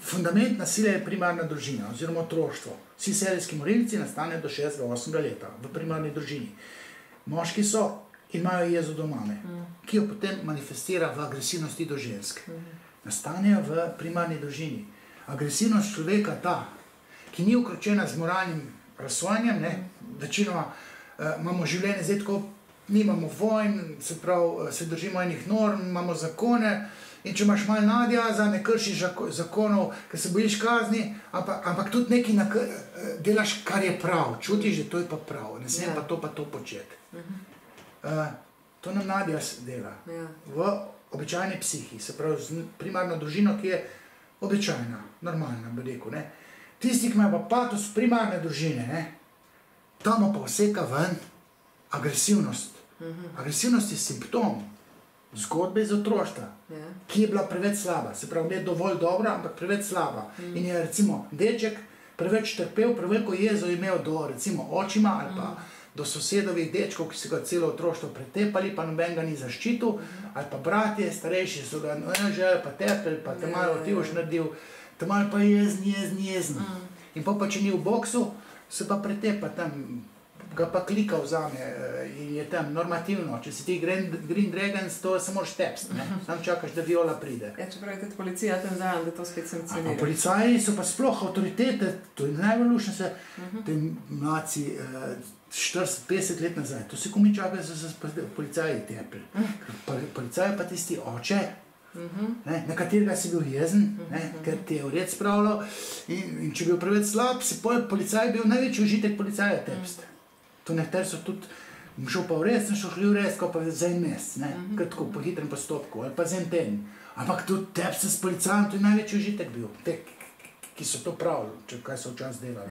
fundament nasilja je primarna družina oziroma otroštvo. Vsi serijski morilci nastanejo do 6-8 leta v primarni družini. Moški so in imajo jezo do mame, ki jo potem manifestira v agresivnosti do žensk. Nastanejo v primarni družini. Agresivnost človeka ta, ki ni ukročena z moralnim razsojanjem, ne, večinoma imamo življenje zdaj tako, nimamo vojn, se pravi, se držimo enih norm, imamo zakone in če imaš malo nadjaza, ne kršiš zakonov, ker se bojiš kazni, ampak tudi nekaj delaš, kar je prav, čutiš, da to je pa prav, ne smem pa to početi. To nam nadjaz dela v običajni psihi, se pravi z primarno družino, ki je običajna, normalna, bi rekel, ne. Tisti, ki imajo pa patos primarne družine, ne, tam pa vseka ven agresivnost. Agresivnost je simptom zgodbe iz otroštva, ki je bila preveč slaba. Se pravi, ne dovolj dobra, ampak preveč slaba. In je recimo deček preveč trpel, preveliko jezo imel do recimo očima ali pa do sosedovih dečkov, ki so ga celo otroštvo pretepali, pa noben ga ni zaščitil, ali pa bratje, starejši so ga želeli pa tepeli, pa te malo ti boš naredil, te malo pa jezen. In pa če ni v boksu, se pa pretepa tam, ga pa klika vzame in je tam normativno. Če si ti Green Dragons, to se moraš tepsti, ne? Sam čakaš, da Viola pride. Ja, čeprav je tudi policija tam zraven, da to spet sankcionira. Policaji so pa sploh avtoritete, to je najbolj lušno se, te mladci 40-50 let nazaj, to se komi čakajo, da so se policaji tepli. Policaji pa tisti oče, na katerega si bil jezen, ker te je v red spravljal in če bil preveč slab, si policaj bil največji užitek policaja tepsti. To nekateri so tudi, šel pa v res, šel šli v res, ko pa za en mesec, kar tako po hitrem postopku, ali pa za en teden. Ampak tudi tepsti s policajem, to je največji užitek bil, te, ki so to pravili, kaj so včasih delali.